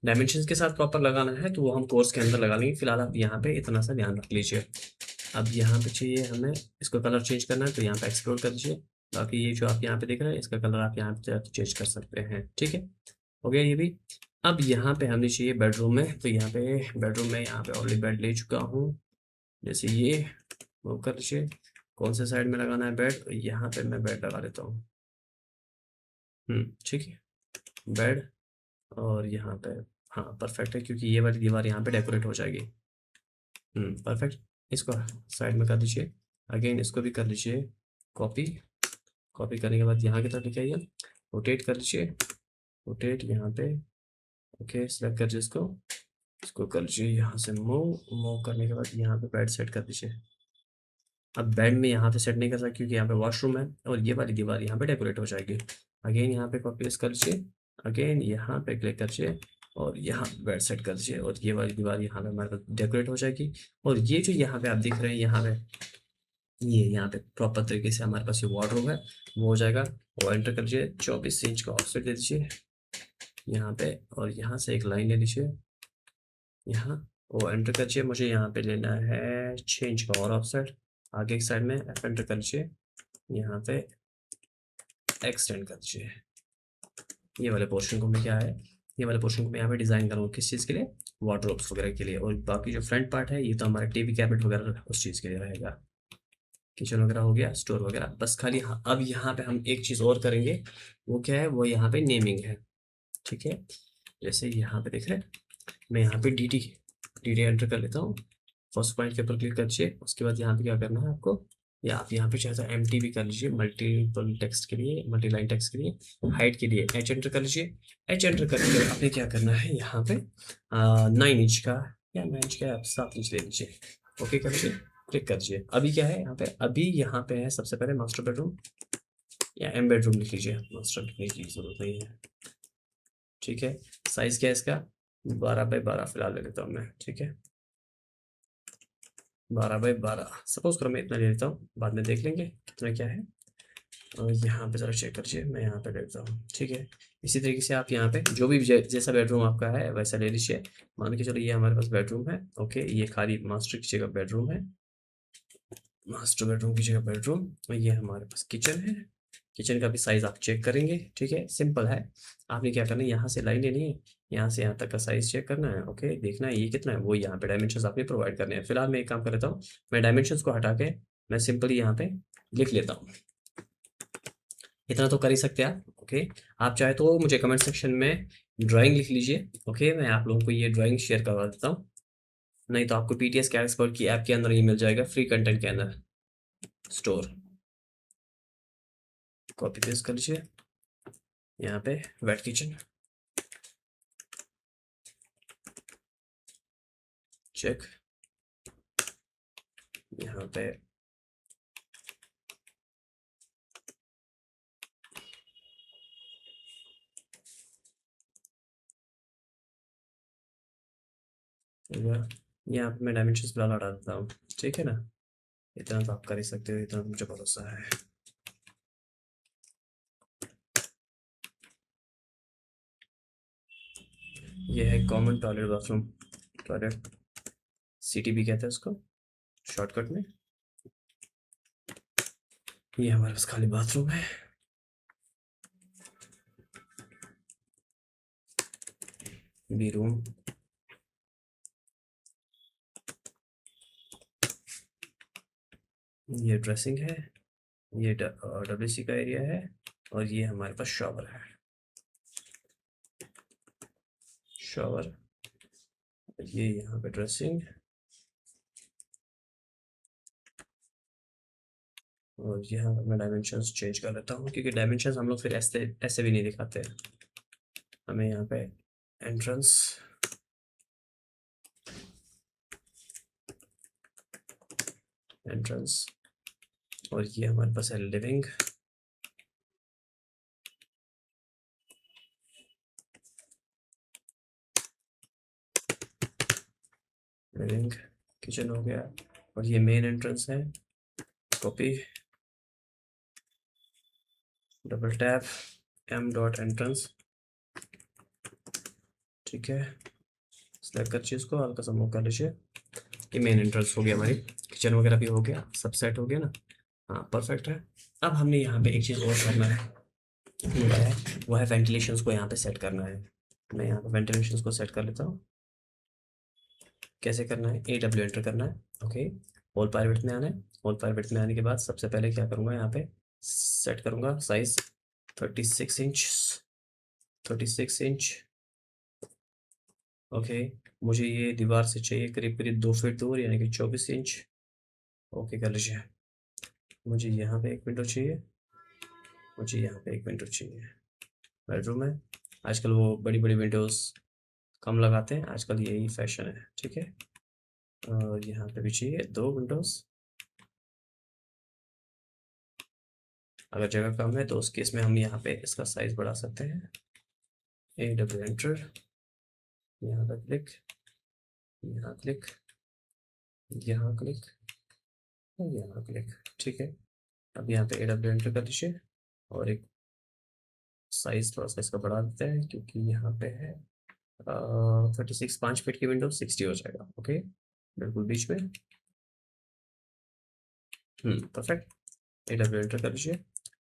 डायमेंशंस के साथ प्रॉपर लगाना है तो वो हम कोर्स के अंदर लगा लेंगे, फिलहाल आप यहाँ पे इतना सा ध्यान रख लीजिए। अब यहाँ पे चाहिए हमें, इसको कलर चेंज करना है तो यहाँ पे एक्सप्लोर कर दीजिए। बाकी ये जो आप यहाँ पे देख रहे हैं, इसका कलर आप यहाँ पे चेंज कर सकते हैं, ठीक है। हो गया ये भी। अब यहाँ पे हमें चाहिए बेडरूम में, तो यहाँ पे बेडरूम में, यहाँ पे ऑलरेडी बेड ले चुका हूँ, जैसे ये मूव कर लीजिए। कौन से साइड में लगाना है बेड, तो यहाँ पे मैं बेड लगा देता हूँ, ठीक है, बेड, और यहाँ पे हाँ परफेक्ट है, क्योंकि ये वाली दीवार यहाँ पे डेकोरेट हो जाएगी। परफेक्ट। इसको साइड में कर दीजिए। अगेन इसको भी कर लीजिए कॉपी। कॉपी करने के बाद यहाँ की तरफ लेके आइए, रोटेट कर लीजिए, रोटेट यहाँ पे। ओके सेलेक्ट कर लीजिए इसको कर लीजिए यहाँ से मूव। मूव करने के बाद यहाँ पे बेड सेट कर दीजिए। अब बेड में यहाँ पे सेट नहीं कर सकता क्योंकि यहाँ पे वॉशरूम है, और ये वाली दीवार यहाँ पे डेकोरेट हो जाएगी। अगेन यहाँ पे कॉपी पेस्ट कर लीजिए, अगेन यहाँ पे क्लिक कर लीजिए और यहाँ बेड सेट कर दीजिए, और ये वाली दीवार यहाँ पे हमारे पास डेकोरेट हो जाएगी। और ये जो यहाँ पे आप दिख रहे हैं, यहाँ पे ये यहाँ पे प्रॉपर तरीके से हमारे पास ये वार्डरोब है, वो हो जाएगा। और एंटर कर लीजिए, 24 इंच का ऑफसेट दे दीजिए यहाँ पे, और यहाँ से एक लाइन ले लीजिए यहाँ, वो एंटर कर लीजिए। मुझे यहाँ पे लेना है 6 इंच का और ऑफसेट आगे की साइड में, एंटर कर लीजिए, यहाँ पे एक्सटेंड कर दीजिए। ये वाले पोर्शन को मैं क्या है, ये वाले पोर्शन को मैं यहाँ पे डिज़ाइन करूँगा किस चीज़ के लिए, वार्डरोब्स वगैरह के लिए। और बाकी जो फ्रंट पार्ट है ये तो हमारा टीवी कैबिनेट वगैरह उस चीज़ के लिए रहेगा। किचन वगैरह हो गया, स्टोर वगैरह, बस खाली अब यहाँ पे हम एक चीज़ और करेंगे, वो क्या है, वो यहाँ पे नेमिंग है। ठीक है, जैसे यहाँ पे देख रहे हैं, मैं यहाँ पे डी एंटर कर लेता हूँ। फर्स्ट पॉइंट के ऊपर क्लिक कर लीजिए, उसके बाद यहाँ पे क्या करना है आपको, या आप यहाँ पे चाहे तो एम भी कर लीजिए, मल्टीपल टेक्स्ट के लिए, मल्टी लाइन टेक्स्ट के लिए। हाइट के लिए एच एंटर कर लीजिए। एच एंटर करके आपने क्या करना है, यहाँ पे 9 इंच का या 9 इंच का 7 इंच ले लीजिए। ओके कर लीजिए, क्लिक कर दीजिए। अभी क्या है यहाँ पे, अभी यहाँ पे है सबसे पहले मास्टर बेडरूम या एम बेडरूम लिख लीजिए, मास्टर लिखने की जरूरत नहीं है। ठीक है, साइज क्या है इसका, 12x12 फिलहाल ले लेता हूँ मैं। ठीक है, 12x12 सपोज करो, मैं इतना ले लेता हूँ, बाद में देख लेंगे कितना क्या है। और यहाँ पे ज़रा चेक करिए, मैं यहाँ पे लेता हूँ। ठीक है, इसी तरीके से आप यहाँ पे जो भी जैसा बेडरूम आपका है वैसा ले लीजिए। मान के चलो ये हमारे पास बेडरूम है। ओके, ये खाली मास्टर की जगह बेडरूम है, मास्टर बेडरूम की जगह बेडरूम। और ये हमारे पास किचन है, किचन का भी साइज़ आप चेक करेंगे। ठीक है, सिंपल है। आपने क्या करना है, यहाँ से लाइन लेनी है, यहाँ से यहाँ तक का साइज़ चेक करना है। ओके, देखना है ये कितना है, वो यहाँ पे डायमेंशंस आपने प्रोवाइड करने हैं। फिलहाल मैं एक काम कर लेता हूँ, मैं डायमेंशंस को हटा के मैं सिंपली यहाँ पे लिख लेता हूँ। इतना तो कर ही सकते हैं आप। ओके, आप चाहे तो मुझे कमेंट सेक्शन में ड्राइंग लिख लीजिए। ओके, मैं आप लोगों को ये ड्राइंग शेयर करवा देता हूँ, नहीं तो आपको पीटीएस कैड एक्सपर्ट की ऐप के अंदर ये मिल जाएगा, फ्री कंटेंट के अंदर, स्टोर। कॉपी पेस्ट कर लीजिए यहाँ पे, वेट किचन चेक, यहाँ पे यहाँ पे मैं डायमेंशंस फिलहाल हटा देता हूँ। ठीक है ना, इतना तो आप कर ही सकते हो, इतना तो मुझे भरोसा है। ये है common toilet bathroom, toilet city भी कहते हैं उसको शॉर्टकट में। ये हमारे पास खाली बाथरूम है, बी रूम, ये ड्रेसिंग है, ये डब्ल्यूसी का एरिया है, और ये हमारे पास शॉवर है, शॉवर। ये यहाँ पे ड्रेसिंग, और यहाँ मैं डायमेंशंस चेंज कर लेता हूँ, क्योंकि डायमेंशंस हम लोग फिर ऐसे ऐसे भी नहीं दिखाते हैं। हमें यहाँ पे एंट्रेंस, एंट्रेंस, और ये हमारे पास है लिविंग, लिविंग किचन हो गया, और ये मेन एंट्रेंस है। Copy, double tap, M dot entrance. ठीक है, सेलेक्ट कर चीज़ को हल्का सा मूव कर लीजिए। ये मेन एंट्रेंस हो गया, हमारी किचन वगैरह भी हो गया, सब सेट हो गया ना। हाँ परफेक्ट है। अब हमने यहाँ पे एक चीज़ और करना है, वो है, वो है वेंटिलेशंस को यहाँ पे सेट करना है। मैं यहाँ पे वेंटिलेशंस को सेट कर लेता हूँ। कैसे करना है, AW एंटर करना है। ओके, होल प्राइवेट में आना है। होल प्राइवेट में आने के बाद सबसे पहले क्या करूँगा, यहाँ पे सेट करूँगा साइज 36 इंच, 36 इंच ओके, मुझे ये दीवार से चाहिए करीब-करीब 2 फीट दूर यानी कि 24 इंच। ओके कर लीजिए। मुझे यहाँ पे 1 विंडो चाहिए, मुझे यहाँ पे 1 विंडो चाहिए। बेडरूम है, आजकल वो बड़ी-बड़ी विंडोज़ कम लगाते हैं, आजकल यही फैशन है, ठीक है? और यहाँ पे भी चाहिए 2 विंडोज़। अगर जगह कम है तो उस केस में हम यहाँ पे इसका साइज़ बढ़ा सकते हैं। AW एंटर, यहाँ पे क्लिक, यहाँ क्लिक, यहाँ क्लिक, यहाँ क्लिक, ठीक है? अब यहाँ पे AW एंटर कर दीजिए और एक साइज़ थोड़ा-सा इसका बढ़ा देते हैं क्योंकि यहाँ पे है 36 5 फीट की विंडो 60 हो जाएगा, ओके? बिल्कुल बीच में। परफेक्ट। AW एंटर कर दीजिए।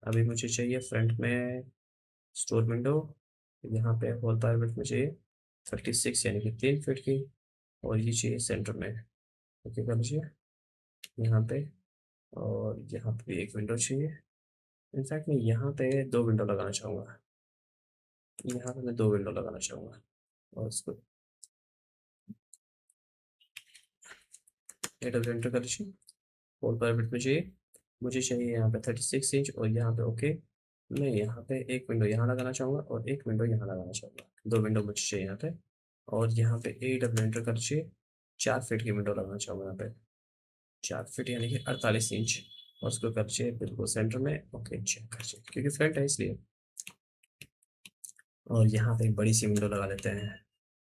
अभी मुझे चाहिए फ्रंट में स्टोर विंडो, यहाँ पे होल पावर विड्थ में चाहिए 36 यानी कि 3 फीट की और ये चाहिए सेंटर में। ओके कर लीजिए यहाँ पे और यहाँ पे भी एक विंडो चाहिए। इनफैक्ट मैं यहाँ पे 2 विंडो लगाना चाहूँगा। यहाँ पे मैं 2 विंडो लगाना चाहूँगा और इसको AW एंटर कर लीजिए। होल पावर विड्थ में चाहिए, मुझे चाहिए यहाँ पे 36 इंच और यहाँ पे ओके। मैं यहाँ पे एक विंडो यहाँ लगाना चाहूँगा और एक विंडो यहाँ लगाना चाहूँगा। 2 विंडो मुझे चाहिए यहाँ पे और यहाँ पे AW एंटर कर दीजिए। 4 फीट की विंडो लगाना चाहूँगा यहाँ पे। 4 फीट यानी कि 48 इंच और उसको कर दीजिए बिल्कुल सेंटर में। ओके चेक कर दीजिए क्योंकि फ्रंट है इसलिए। और यहाँ पे एक बड़ी सी विंडो लगा लेते हैं।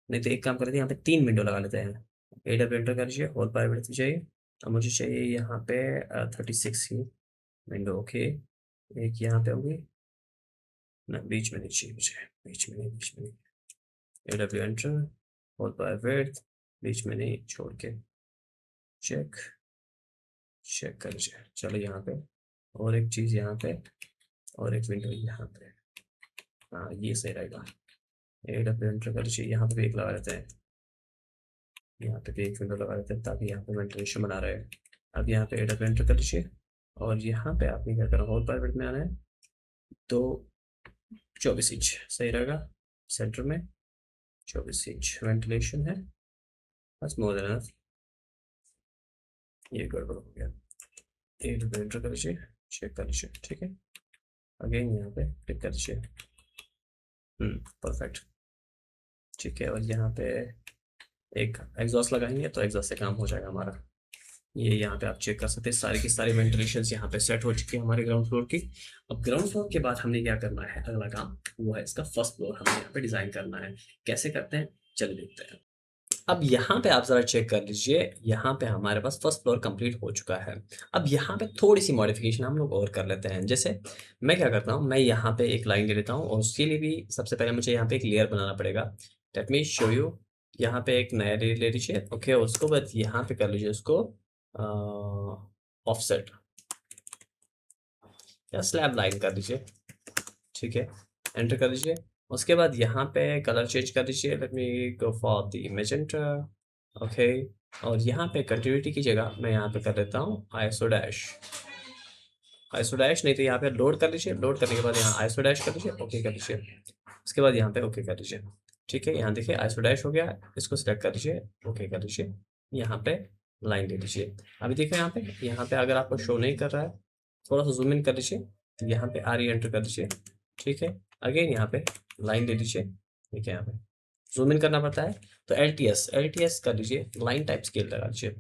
नहीं तो एक काम करते हैं यहाँ पे 3 विंडो लगा लेते हैं। AW एंटर कर दीजिए, होल पावर विड्थ चाहिए और मुझे चाहिए यहाँ पे 36 की विंडो। ओके, एक यहाँ पे होगी ना, बीच में नहीं चाहिए मुझे, बीच में नहीं, बीच में नहीं। AW enter, whole power width, बीच में नहीं, छोड़ के चेक, चेक कर लीजिए। चलो यहाँ पे और एक चीज़ यहाँ पे और एक विंडो यहाँ पे। हाँ ये सही रहेगा। AW एंटर कर लीजिए, यहाँ पे भी एक लगा देते हैं, यहाँ पे भी एक विंडो लगा देते हैं ताकि यहाँ पे वेंटिलेशन बना रहे। अब यहाँ पे AW एंटर कर लीजिए और यहाँ पे आपने क्या करना, होल पावर विड्थ में आना है तो 24 इंच सही रहेगा। सेंटर में 24 इंच वेंटिलेशन है, बस मोर देन एनफ। ये गड़बड़ हो गया। AW एंटर कर लीजिए, चेक कर लीजिए, ठीक है? अगेन यहाँ पे क्लिक कर लीजिए। परफेक्ट, ठीक है। और यहाँ पे एक एग्जॉस्ट लगाएंगे तो एग्जॉस्ट से काम हो जाएगा हमारा। ये यहाँ पे आप चेक कर सकते हैं, सारी की सारी वेंटिलेशन यहाँ पे सेट हो चुकी है हमारे ग्राउंड फ्लोर की। अब ग्राउंड फ्लोर के बाद हमने क्या करना है, अगला काम वो है इसका फर्स्ट फ्लोर हमें यहाँ पे डिजाइन करना है। कैसे करते हैं चलिए देखते हैं। अब यहाँ पे आप जरा चेक कर लीजिए, यहाँ पे हमारे पास फर्स्ट फ्लोर कंप्लीट हो चुका है। अब यहाँ पे थोड़ी सी मॉडिफिकेशन हम लोग और कर लेते हैं। जैसे मैं क्या करता हूँ, मैं यहाँ पे एक लाइन ले लेता हूँ और उसके लिए भी सबसे पहले मुझे यहाँ पे एक लेयर बनाना पड़ेगा। Let me show you. यहाँ पे एक नया लेयर ले लीजिए, ओके। उसको बाद यहाँ पे कर लीजिए उसको ऑफसेट या स्लैब लाइन कर दीजिए, ठीक है। एंटर कर दीजिए। उसके बाद यहाँ पे कलर चेंज कर दीजिए, let me go for the magenta, okay. और यहाँ पे कंटिन्यूटी की जगह मैं यहाँ पे कर देता हूँ आइसो डैश। आइसो डैश नहीं तो यहाँ पे लोड कर लीजिए, लोड करने के बाद यहाँ आइसो डैश कर लीजिए, ओके कर लीजिए। उसके बाद यहाँ पे ओके कर लीजिए, ठीक है। यहाँ देखिए आइसो डैश हो गया, इसको सिलेक्ट कर लीजिए, ओके कर लीजिए। यहाँ पे लाइन दे दीजिए। अभी देखो यहाँ पे अगर आपको शो नहीं कर रहा है, थोड़ा सा जूम इन कर लीजिए, तो यहाँ पे आर एंटर कर दीजिए, ठीक है। अगेन यहाँ पे लाइन दे दीजिए, ठीक है। यहाँ पे जूम इन करना पड़ता है तो एल टी एस कर लीजिए, लाइन टाइप स्केल लगा लीजिए,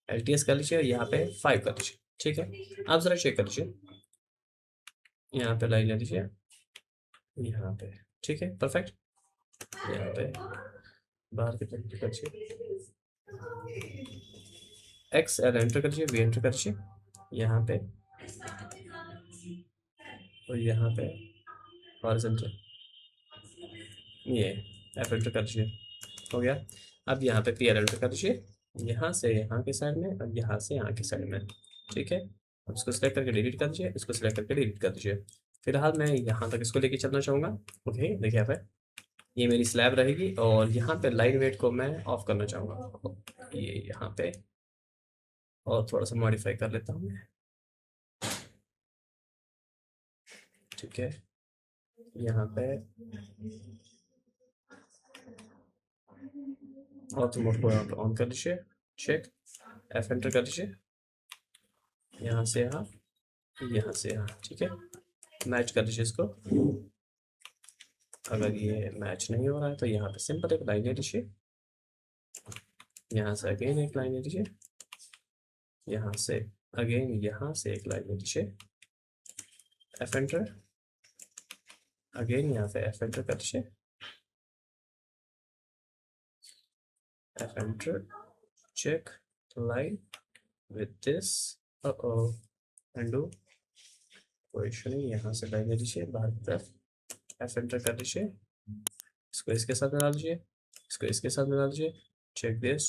LTS कर लीजिए और यहाँ पे 5 कर लीजिए, ठीक है। आप जरा चेक कर लीजिए, यहाँ पे लाइन ले लीजिए, यहाँ पे, ठीक है परफेक्ट। यहाँ पे बाहर की तरफ कर लीजिए, एक्स एल एंटर कर लीजिए, वी एंटर कर लीजिए यहाँ पे और यहाँ पे हॉरिजॉन्टल ये एफ एंटर कर लीजिए, हो गया। अब यहाँ पे पी एल एंटर कर लीजिए, यहाँ से यहाँ के साइड में और यहाँ से यहाँ के साइड में, ठीक है। अब इसको सेलेक्ट करके डिलीट कर दीजिए, इसको सेलेक्ट करके डिलीट कर दीजिए। फिलहाल मैं यहाँ तक इसको लेके चलना चाहूँगा, ओके। देखिए यहाँ पे ये मेरी स्लैब रहेगी और यहाँ पे लाइन वेट को मैं ऑफ करना चाहूँगा, ये यहाँ पे और थोड़ा सा मॉडिफाई कर लेता हूँ, ठीक है। यहाँ पे ऑर्थो मोड को यहाँ पे ऑन कर लीजिए, चेक, एफ एंटर कर लीजिए, यहाँ से यहाँ, यहाँ से यहाँ, ठीक है। मैच कर लीजिए इसको। अगर ये मैच नहीं हो रहा है तो यहाँ पे सिंपल एक लाइन ले लीजिए, यहाँ से अगेन एक लाइन ले लीजिए, यहाँ से अगेन यहाँ से एक लाइन ले लीजिए, एफ एंटर, अगेन यहाँ पे एफ एंटर कर लीजिए, F enter, check the line with this, undo, कोई इशू नहीं, यहाँ से लाइन ले लीजिए बाहर की तरफ, एफ एंटर कर लीजिए, इसको इसके साथ मिला लीजिए, इसको इसके साथ मिला लीजिए, चेक दिस,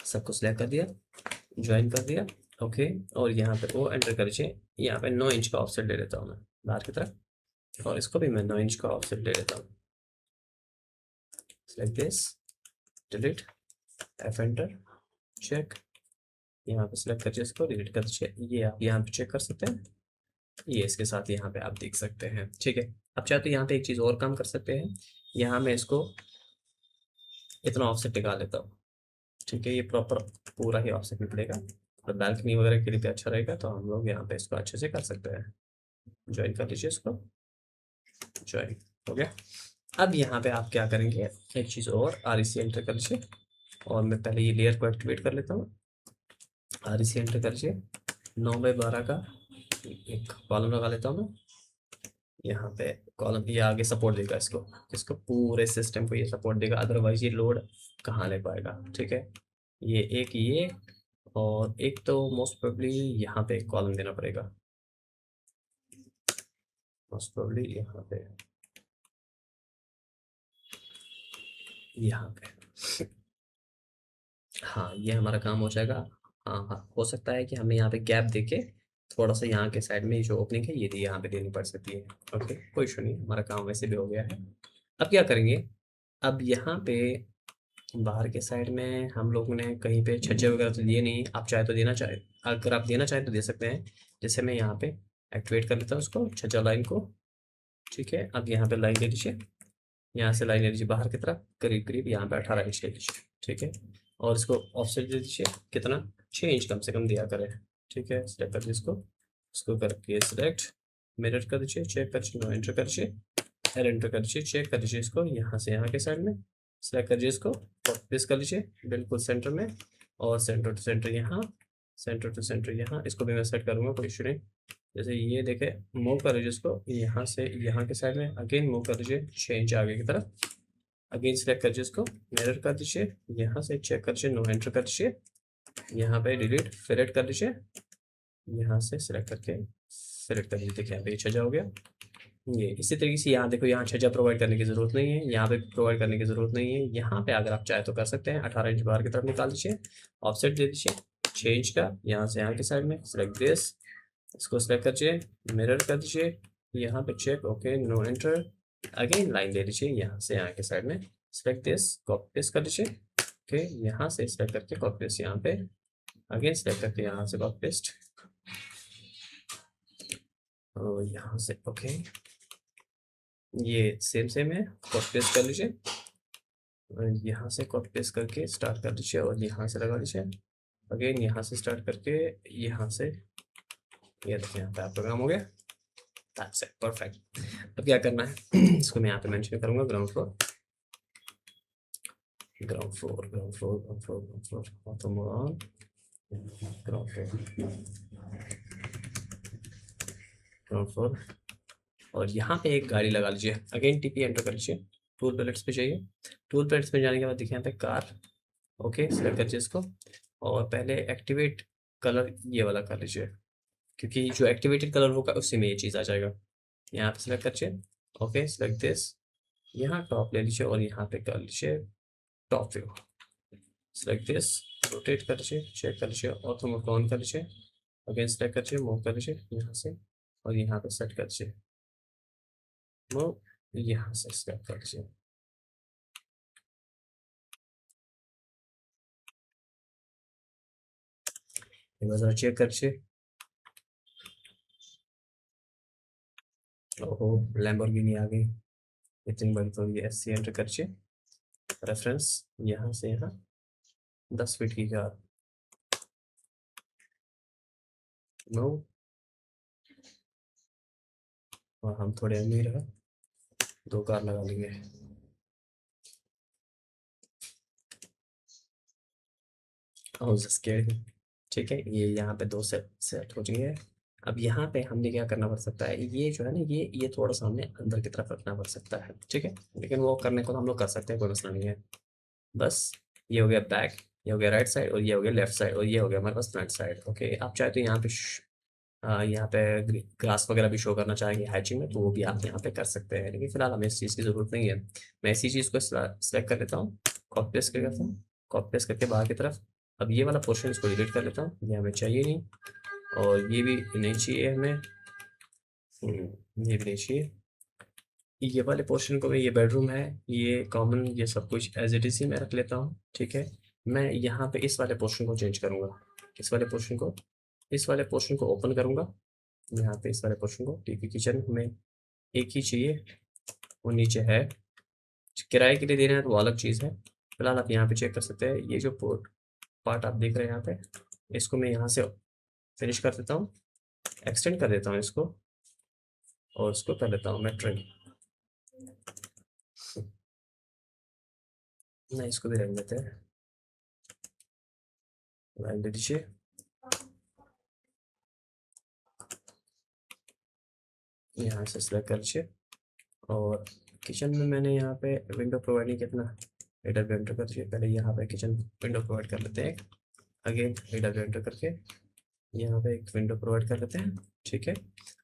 सबको सिलेक्ट कर दिया, ज्वाइन कर दिया, ओके। और यहाँ पे वो एंटर कर लीजिए, यहाँ पे 9 इंच का ऑफसेट ले लेता हूँ मैं बाहर की तरफ, और इसको भी मैं 9 इंच का ऑफसेट ले लेता हूँ, select this, delete, F enter, check, यहाँ पे सिलेक्ट करिए, इसको डिलीट कर दीजिए, ये आप यहाँ पे चेक कर सकते हैं, ये इसके साथ यहाँ पे आप देख सकते हैं, ठीक है। अब चाहे तो यहाँ पे एक चीज़ और काम कर सकते हैं, यहाँ मैं इसको इतना ऑफसेट निकाल लेता हूँ, ठीक है, ये प्रॉपर पूरा ही ऑफसेट निकलेगा, और बैल्कनी वगैरह के लिए भी अच्छा रहेगा, तो हम लोग यहाँ पे इसको अच्छे से कर सकते हैं। ज्वाइन कर लीजिए इसको, ज्वाइन हो गया। अब यहाँ पे आप क्या करेंगे, एक चीज़ और, REC एंटर कर लीजिए, और मैं पहले ये लेयर को एक्टिवेट कर लेता हूँ, REC एंटर कर लीजिए, 9x12 का एक कॉलम लगा लेता हूँ मैं, यहाँ पे कॉलम, ये आगे सपोर्ट देगा इसको पूरे सिस्टम को ये सपोर्ट देगा, अदरवाइज ये लोड कहाँ ले पाएगा, ठीक है। ये और एक तो मोस्ट प्रोबेबली यहाँ पे एक कॉलम देना पड़ेगा, मोस्ट प्रोबेबली यहाँ पे हाँ, ये हमारा काम हो जाएगा। हाँ, हो सकता है कि हमें यहाँ पे गैप देके थोड़ा सा यहाँ के साइड में जो ओपनिंग है ये यहाँ पे देनी पड़ सकती है, ओके, कोई इशू नहीं, हमारा काम वैसे भी हो गया है। अब क्या करेंगे, अब यहाँ पे बाहर के साइड में हम लोगों ने कहीं पे छज्जे वगैरह तो दिए नहीं, आप चाहे तो देना चाहे, अगर आप देना चाहें तो दे सकते हैं, जैसे मैं यहाँ पे एक्टिवेट कर लेता हूँ उसको, छज्जा लाइन को, ठीक है। अब यहाँ पे लाइन ले लीजिए, यहाँ से लाइन ले लीजिए बाहर की तरफ, करीब करीब यहाँ पे 18 इंच ले लीजिए, ठीक है। और इसको ऑफसेट दे दीजिए, कितना, 6 इंच कम से कम दिया करें, ठीक है। सिलेक्ट कर दीजिए इसको करके सिलेक्ट, मिरर कर दीजिए, चेक कर दीजिए, नो एंटर कर दीजिए, एल एंटर कर दीजिए, चेक कर दीजिए इसको, यहाँ से यहाँ के साइड में सिलेक्ट कर दीजिए, इसको प्रेस कर लीजिए बिल्कुल सेंटर में, और सेंटर टू सेंटर यहाँ, सेंटर टू सेंटर यहाँ, इसको भी मैं सेट करूँगा, कोई इशू नहीं। जैसे ये देखे, मूव कर लीजिए इसको यहाँ से यहाँ के साइड में, अगेन मूव कर लीजिए 6 इंच आगे की तरफ, अगेन सेलेक्ट कर दीजिए इसको, मिरर कर दीजिए, यहाँ से चेक कर दीजिए, नो एंटर कर दीजिए, यहाँ पे डिलीट, फिलेट कर दीजिए, यहाँ से सिलेक्ट करके फिलेट कर दीजिए, देखिए यहाँ पे छज्जा हो गया। ये इसी तरीके से यहाँ देखो, यहाँ छज्जा प्रोवाइड करने की ज़रूरत नहीं है, यहाँ पे प्रोवाइड करने की ज़रूरत नहीं है, यहाँ पे अगर आप चाहे तो कर सकते हैं। 18 इंच बाहर की तरफ निकाल दीजिए, ऑफसेट दे दीजिए 6 इंच का, यहाँ से यहाँ की साइड में सिलेक्ट दिस, इसको सिलेक्ट करिए, मिरर कर दीजिए, यहाँ पे check, okay, no enter, again line ले लीजिए यहाँ से यहाँ के साइड में, सिलेक्ट दिस, कॉपी पेस्ट कर दीजिए, ओके, यहाँ से सिलेक्ट करके कॉपी पेस्ट यहाँ पे, अगेन सिलेक्ट करके यहाँ से कॉपी पेस्ट, और यहाँ से ओके, ये सेम है, कॉपी पेस्ट कर लीजिए, यहाँ से कॉपी पेस्ट करके स्टार्ट कर दीजिए, और यहाँ से लगा दीजिए, अगेन यहाँ से स्टार्ट करके यहाँ से, ये देखिए यहाँ पे आपका काम हो गया, दैट्स इट, परफेक्ट। अब क्या करना है, इसको मैं यहाँ पे मेंशन करूँगा, ground floor, ground floor, ground floor, ground floor, ground floor, auto mode on, ground floor, ground floor, और यहाँ पे एक गाड़ी लगा लीजिए, अगेन टीपी एंटर कर लीजिए, टूल पैलेट्स पे जाइए, टूल पैलेट्स में जाने के बाद देखिए यहाँ पे कार, ओके, सिलेक्ट करिए इसको, और पहले एक्टिवेट कलर ये वाला कर लीजिए, क्योंकि जो एक्टिवेटेड कलर होगा उसी में ये चीज़ आ जाएगा। यहाँ पे सिलेक्ट करिए, ओके, सिलेक्ट दिस, यहाँ टॉप ले लीजिए, और यहाँ पे कर लीजिए top view, select this, rotate कर लीजिए, चेक कर लीजिए, ऑटो मोड ऑन कर लीजिए, अगेन सिलेक्ट करिए, मूव कर लीजिए यहाँ से, और यहाँ पे सेट कर लीजिए, मूव, यहाँ से सिलेक्ट कर लीजिए, एक बार जरा चेक कर लीजिए, ओहो, लैम्बोर्गिनी आ गई इतनी बड़ी, तो ये SC एंटर करिए। रेफरेंस यहाँ से यहाँ 10 फीट की कार। नो, और हम थोड़े अमीर हैं, 2 कार लगा लेंगे। और स्केयर, ठीक है, ये यहाँ पे 2 सेट सेट हो चुके हैं। अब यहाँ पे हमने क्या करना पड़ सकता है, ये जो है ना, ये थोड़ा सा हमने अंदर की तरफ रखना पड़ सकता है, ठीक है, लेकिन वो करने को तो हम लोग कर सकते हैं, कोई मसला नहीं है। बस ये हो गया बैक, ये हो गया राइट साइड, और ये हो गया लेफ्ट साइड, और ये हो गया हमारे पास फ्रंट साइड। ओके, आप चाहे तो यहाँ पे ग्रास वगैरह भी शो करना चाहेंगे हैचिंग में, तो वो भी आप यहाँ पे कर सकते हैं, लेकिन फिलहाल हमें इस चीज़ की ज़रूरत नहीं है। मैं इसी चीज़ को सेलेक्ट कर लेता हूँ, कॉपी पेस्ट कर लेता हूँ, कॉपी पेस्ट करके बाहर की तरफ। अब ये वाला पोर्शन इसको डिलीट कर लेता हूँ, ये हमें चाहिए नहीं, और ये भी नहीं चाहिए हमें। ये भी नहीं चाहिए। ये वाले पोर्शन को मैं, ये बेडरूम है, ये कॉमन, ये सब कुछ एज इट इज ही मैं रख लेता हूँ, ठीक है। मैं यहाँ पे इस वाले पोर्शन को चेंज करूँगा, इस वाले पोर्शन को ओपन करूँगा, यहाँ पे इस वाले पोर्शन को, ठीक है। किचन हमें एक ही चाहिए, वो नीचे है, किराए के लिए दे रहे हैं तो वो अलग चीज़ है। फिलहाल आप यहाँ पे चेक कर सकते हैं, ये जो पार्ट आप देख रहे हैं यहाँ पे, इसको मैं यहाँ से फिनिश कर देता हूँ, एक्सटेंड कर देता हूँ इसको, और इसको कर लेता हूँ मैं ट्रिम। नहीं, इसको भी रहने देते हैं, लाइन दे दीजिए। यहाँ से सिलेक्ट कर लीजिए, और किचन में मैंने यहाँ पे विंडो प्रोवाइड नहीं किया ना, AW एंटर कर दीजिए। पहले यहाँ पे किचन विंडो प्रोवाइड कर लेते हैं, अगेन AW एंटर करके यहाँ पे एक विंडो प्रोवाइड कर लेते हैं, ठीक है।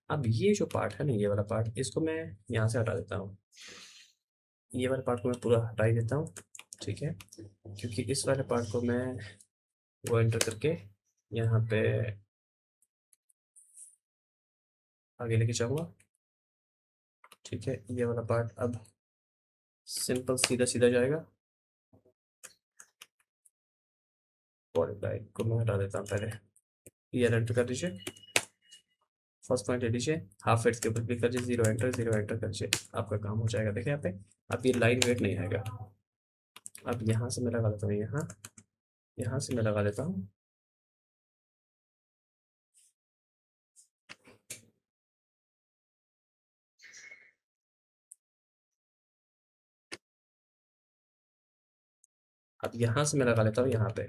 अब ये जो पार्ट है ना, ये वाला पार्ट, इसको मैं यहाँ से हटा देता हूँ, ये वाले पार्ट को मैं पूरा हटा ही देता हूँ, ठीक है, क्योंकि इस वाले पार्ट को मैं वो एंटर करके यहाँ पे आगे लेके जाऊँगा, ठीक है। ये वाला पार्ट अब सिंपल सीधा सीधा जाएगा, पॉलीप्लाई को मैं हटा देता हूँ पहले, ये एंटर कर दीजिए, फर्स्ट पॉइंट ले लीजिए, हाफ वेट्स के ऊपर क्लिक कर दीजिए, जीरो एंटर कर दीजिए, आपका काम हो जाएगा। देखिए यहाँ पे अब ये लाइन वेट नहीं आएगा। अब यहाँ से मैं लगा लेता हूँ, यहाँ से मैं लगा लेता हूँ, अब यहाँ से मैं लगा लेता हूँ यहाँ पे,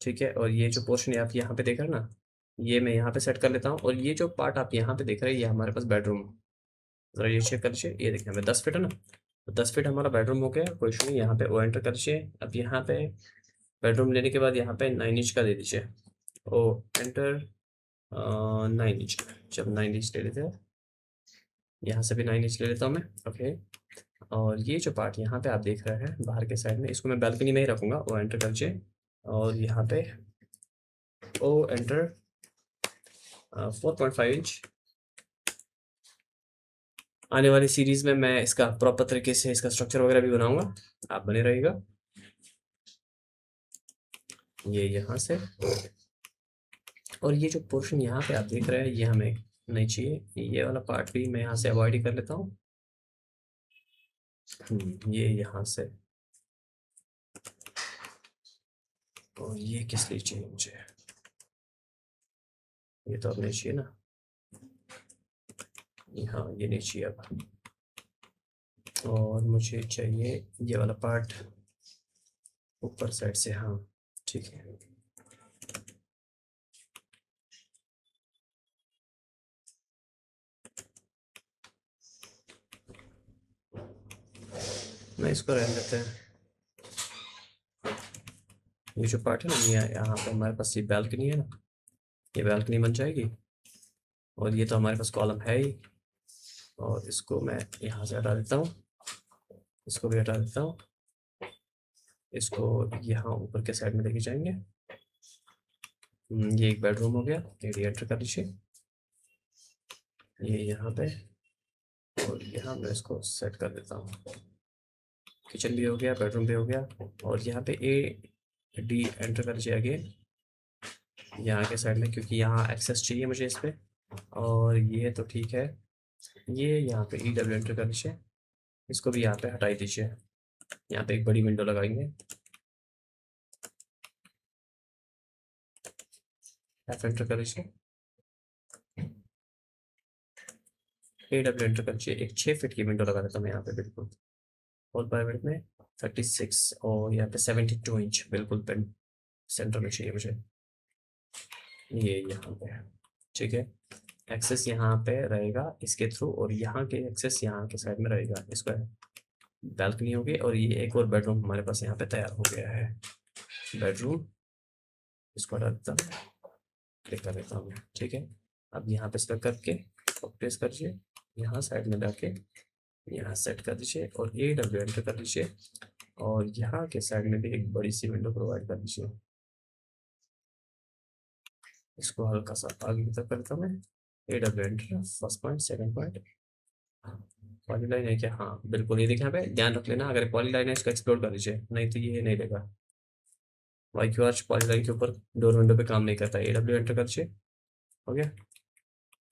ठीक है। और ये जो पोर्शन आप यहाँ पे देख रहे हैं ना, ये मैं यहाँ पे सेट कर लेता हूँ, और ये जो पार्ट आप यहाँ पे देख रहे हैं, ये हमारे पास बेडरूम, जरा ये चेक कर लीजिए, ये देखिए हमें 10 फीट है ना, तो 10 फीट हमारा बेडरूम हो गया, कोई इशू नहीं। यहाँ पे ओ एंटर कर दीजिए। अब यहाँ पे बेडरूम लेने के बाद यहाँ पे 9 इंच का दे दीजिए, ओ एंटर, 9 इंच। जब 9 इंच ले लेते हैं, यहाँ से भी 9 इंच ले लेता हूँ मैं, ओके। और ये जो पार्ट यहाँ पे आप देख रहे हैं बाहर के साइड में, इसको मैं बालकनी में ही रखूँगा, ओ एंटर कर दीजिए, और यहाँ पे ओ एंटर 4.5 इंच। आने वाली सीरीज़ में मैं इसका प्रॉपर तरीके से इसका स्ट्रक्चर वगैरह भी बनाऊँगा, आप बने रहिएगा। ये यहाँ से, और ये जो पोर्शन यहाँ पे आप देख रहे हैं, ये हमें नहीं चाहिए, ये वाला पार्ट भी मैं यहाँ से अवॉइड ही कर लेता हूँ। ये यहाँ से, और ये किस लिए चाहिए मुझे, ये तो अब नहीं चाहिए ना, हाँ ये नहीं चाहिए अब। और मुझे चाहिए ये वाला पार्ट ऊपर साइड से, हाँ ठीक है। मैं इसको रहने देते हैं। ये जो पार्ट है ना, ये यहाँ पे हमारे पास ये बालकनी है ना, ये बालकनी बन जाएगी, और ये तो हमारे पास कॉलम है ही, और इसको मैं यहाँ से हटा देता हूँ, इसको भी हटा देता हूँ, इसको यहाँ ऊपर के साइड में लेके जाएंगे। ये एक बेडरूम हो गया, ये एंटर कर लीजिए, ये यहाँ पे, और यहाँ मैं इसको सेट कर देता हूँ। किचन भी हो गया, बेडरूम भी हो गया, और यहाँ पे AD एंटर कर लीजिए अगेन, यहाँ के साइड में, क्योंकि यहाँ एक्सेस चाहिए मुझे इस पर। और ये तो ठीक है, ये यहाँ पे EW एंटर कर दीजिए, इसको भी यहाँ पे हटा ही दीजिए। यहाँ पे एक बड़ी विंडो लगाएंगे, F एंटर कर दीजिए, AW एंटर कर दीजिए। एक 6 फीट की विंडो लगा देता हूँ मैं यहाँ पे बिल्कुल, और बाय विड्थ में 36 और यहाँ पे 72 इंच बिल्कुल पेन सेंटर में चाहिए मुझे, ये यहाँ पे है। ठीक है, एक्सेस यहाँ पे रहेगा इसके थ्रू, और यहाँ के एक्सेस यहाँ के साइड में रहेगा। इसको बालकनी होगी, और ये एक और बेडरूम हमारे पास यहाँ पे तैयार हो गया है। बेडरूम, इसको हटा देता हूँ, क्लिक कर देता हूँ। ठीक है, अब यहाँ पे सेलेक्ट करके प्लेस कर दीजिए, यहाँ साइड में जाके यहाँ सेट कर दीजिए और AW एंटर कर दीजिए, और यहाँ के साइड में भी एक बड़ी सी विंडो प्रोवाइड कर दीजिए। इसको हल्का सा आगे की तरफ करता हूँ मैं, AW enter, first point, second point, polyline है क्या? हाँ बिल्कुल, ये देखिए यहाँ पे ध्यान रख लेना, अगर पॉलीलाइन है इसको एक्सप्लोर कर दीजिए, नहीं तो ये नहीं देगा। YQ आर्च पॉलीलाइन के ऊपर डोर विंडो पे काम नहीं करता। AW एंटर कर दीजिए, हो गया,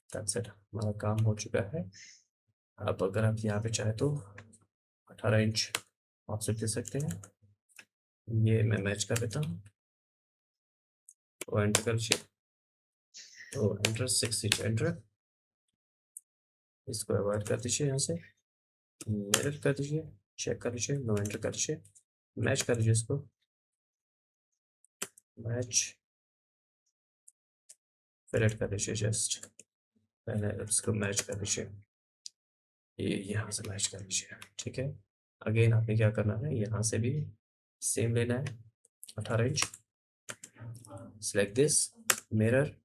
दैट्स इट, हमारा काम हो चुका है। अब अगर आप यहाँ पे चाहे तो 18 इंच ऑफसेट दे सकते हैं, ये मैं मैच कर देता हूँ, तो एंटर कर दीजिए, तो एंटर 6 इंच एंटर, इसको अवॉइड कर दीजिए, यहाँ से मिरर कर दीजिए, चेक कर दीजिए, नो एंटर कर दीजिए, मैच कर दीजिए इसको, मैच, फिलेट कर दीजिए, जस्ट पहले इसको मैच कर दीजिए, ये यहाँ से मैच कर दीजिए। ठीक है, अगेन आपने क्या करना है, यहाँ से भी सेम लेना है, 18 inch, select this, mirror,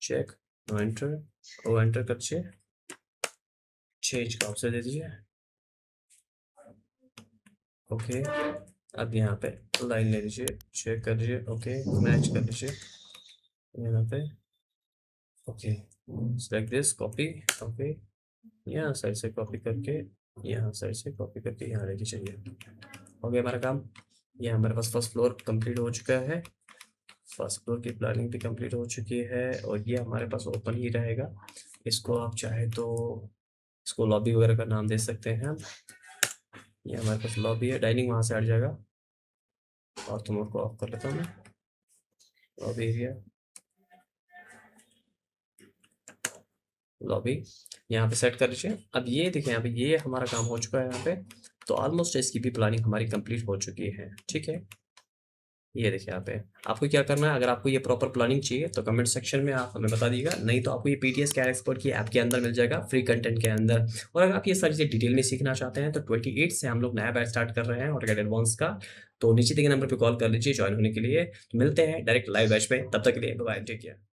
check, no enter, O enter कर दीजिए, 6 इंच का ऑप्शन दे दीजिए, ओके। अब यहाँ पे लाइन ले लीजिए, चेक कर लीजिए, ओके, मैच कर लीजिए यहाँ पे, okay, select this, copy, okay, यहाँ साइड से कॉपी करके, यहाँ साइड से कॉपी करके यहाँ लेके चलिए, हो गया हमारा काम। ये हमारे पास फर्स्ट फ्लोर कंप्लीट हो चुका है, फर्स्ट फ्लोर की प्लानिंग भी कंप्लीट हो चुकी है, और ये हमारे पास ओपन ही रहेगा। इसको आप चाहे तो इसको लॉबी वगैरह का नाम दे सकते हैं हम। ये हमारे पास लॉबी है, डाइनिंग वहाँ से हट जाएगा, और तुम को ऑफ कर लेता हूँ मैं, लॉबी एरिया, लॉबी यहाँ पे सेट कर लीजिए। अब ये देखिए यहाँ पे ये हमारा काम हो चुका है यहाँ पे, तो ऑलमोस्ट इसकी भी प्लानिंग हमारी कंप्लीट हो चुकी है। ठीक है, ये देखिए यहाँ पे आपको क्या करना है, अगर आपको ये प्रॉपर प्लानिंग चाहिए तो कमेंट सेक्शन में आप हमें बता दीजिएगा, नहीं तो आपको ये PTS कैड एक्सपर्ट की ऐप के अंदर मिल जाएगा, फ्री कंटेंट के अंदर। और अगर आप ये सारी चीज़ें डिटेल में सीखना चाहते हैं तो 28 से हम लोग नया बैच स्टार्ट कर रहे हैं और एडवांस का, तो नीचे दिए नंबर पर कॉल कर लीजिए ज्वाइन होने के लिए। तो मिलते हैं डायरेक्ट लाइव बैच में, तब तक के लिए बाय, टेक केयर।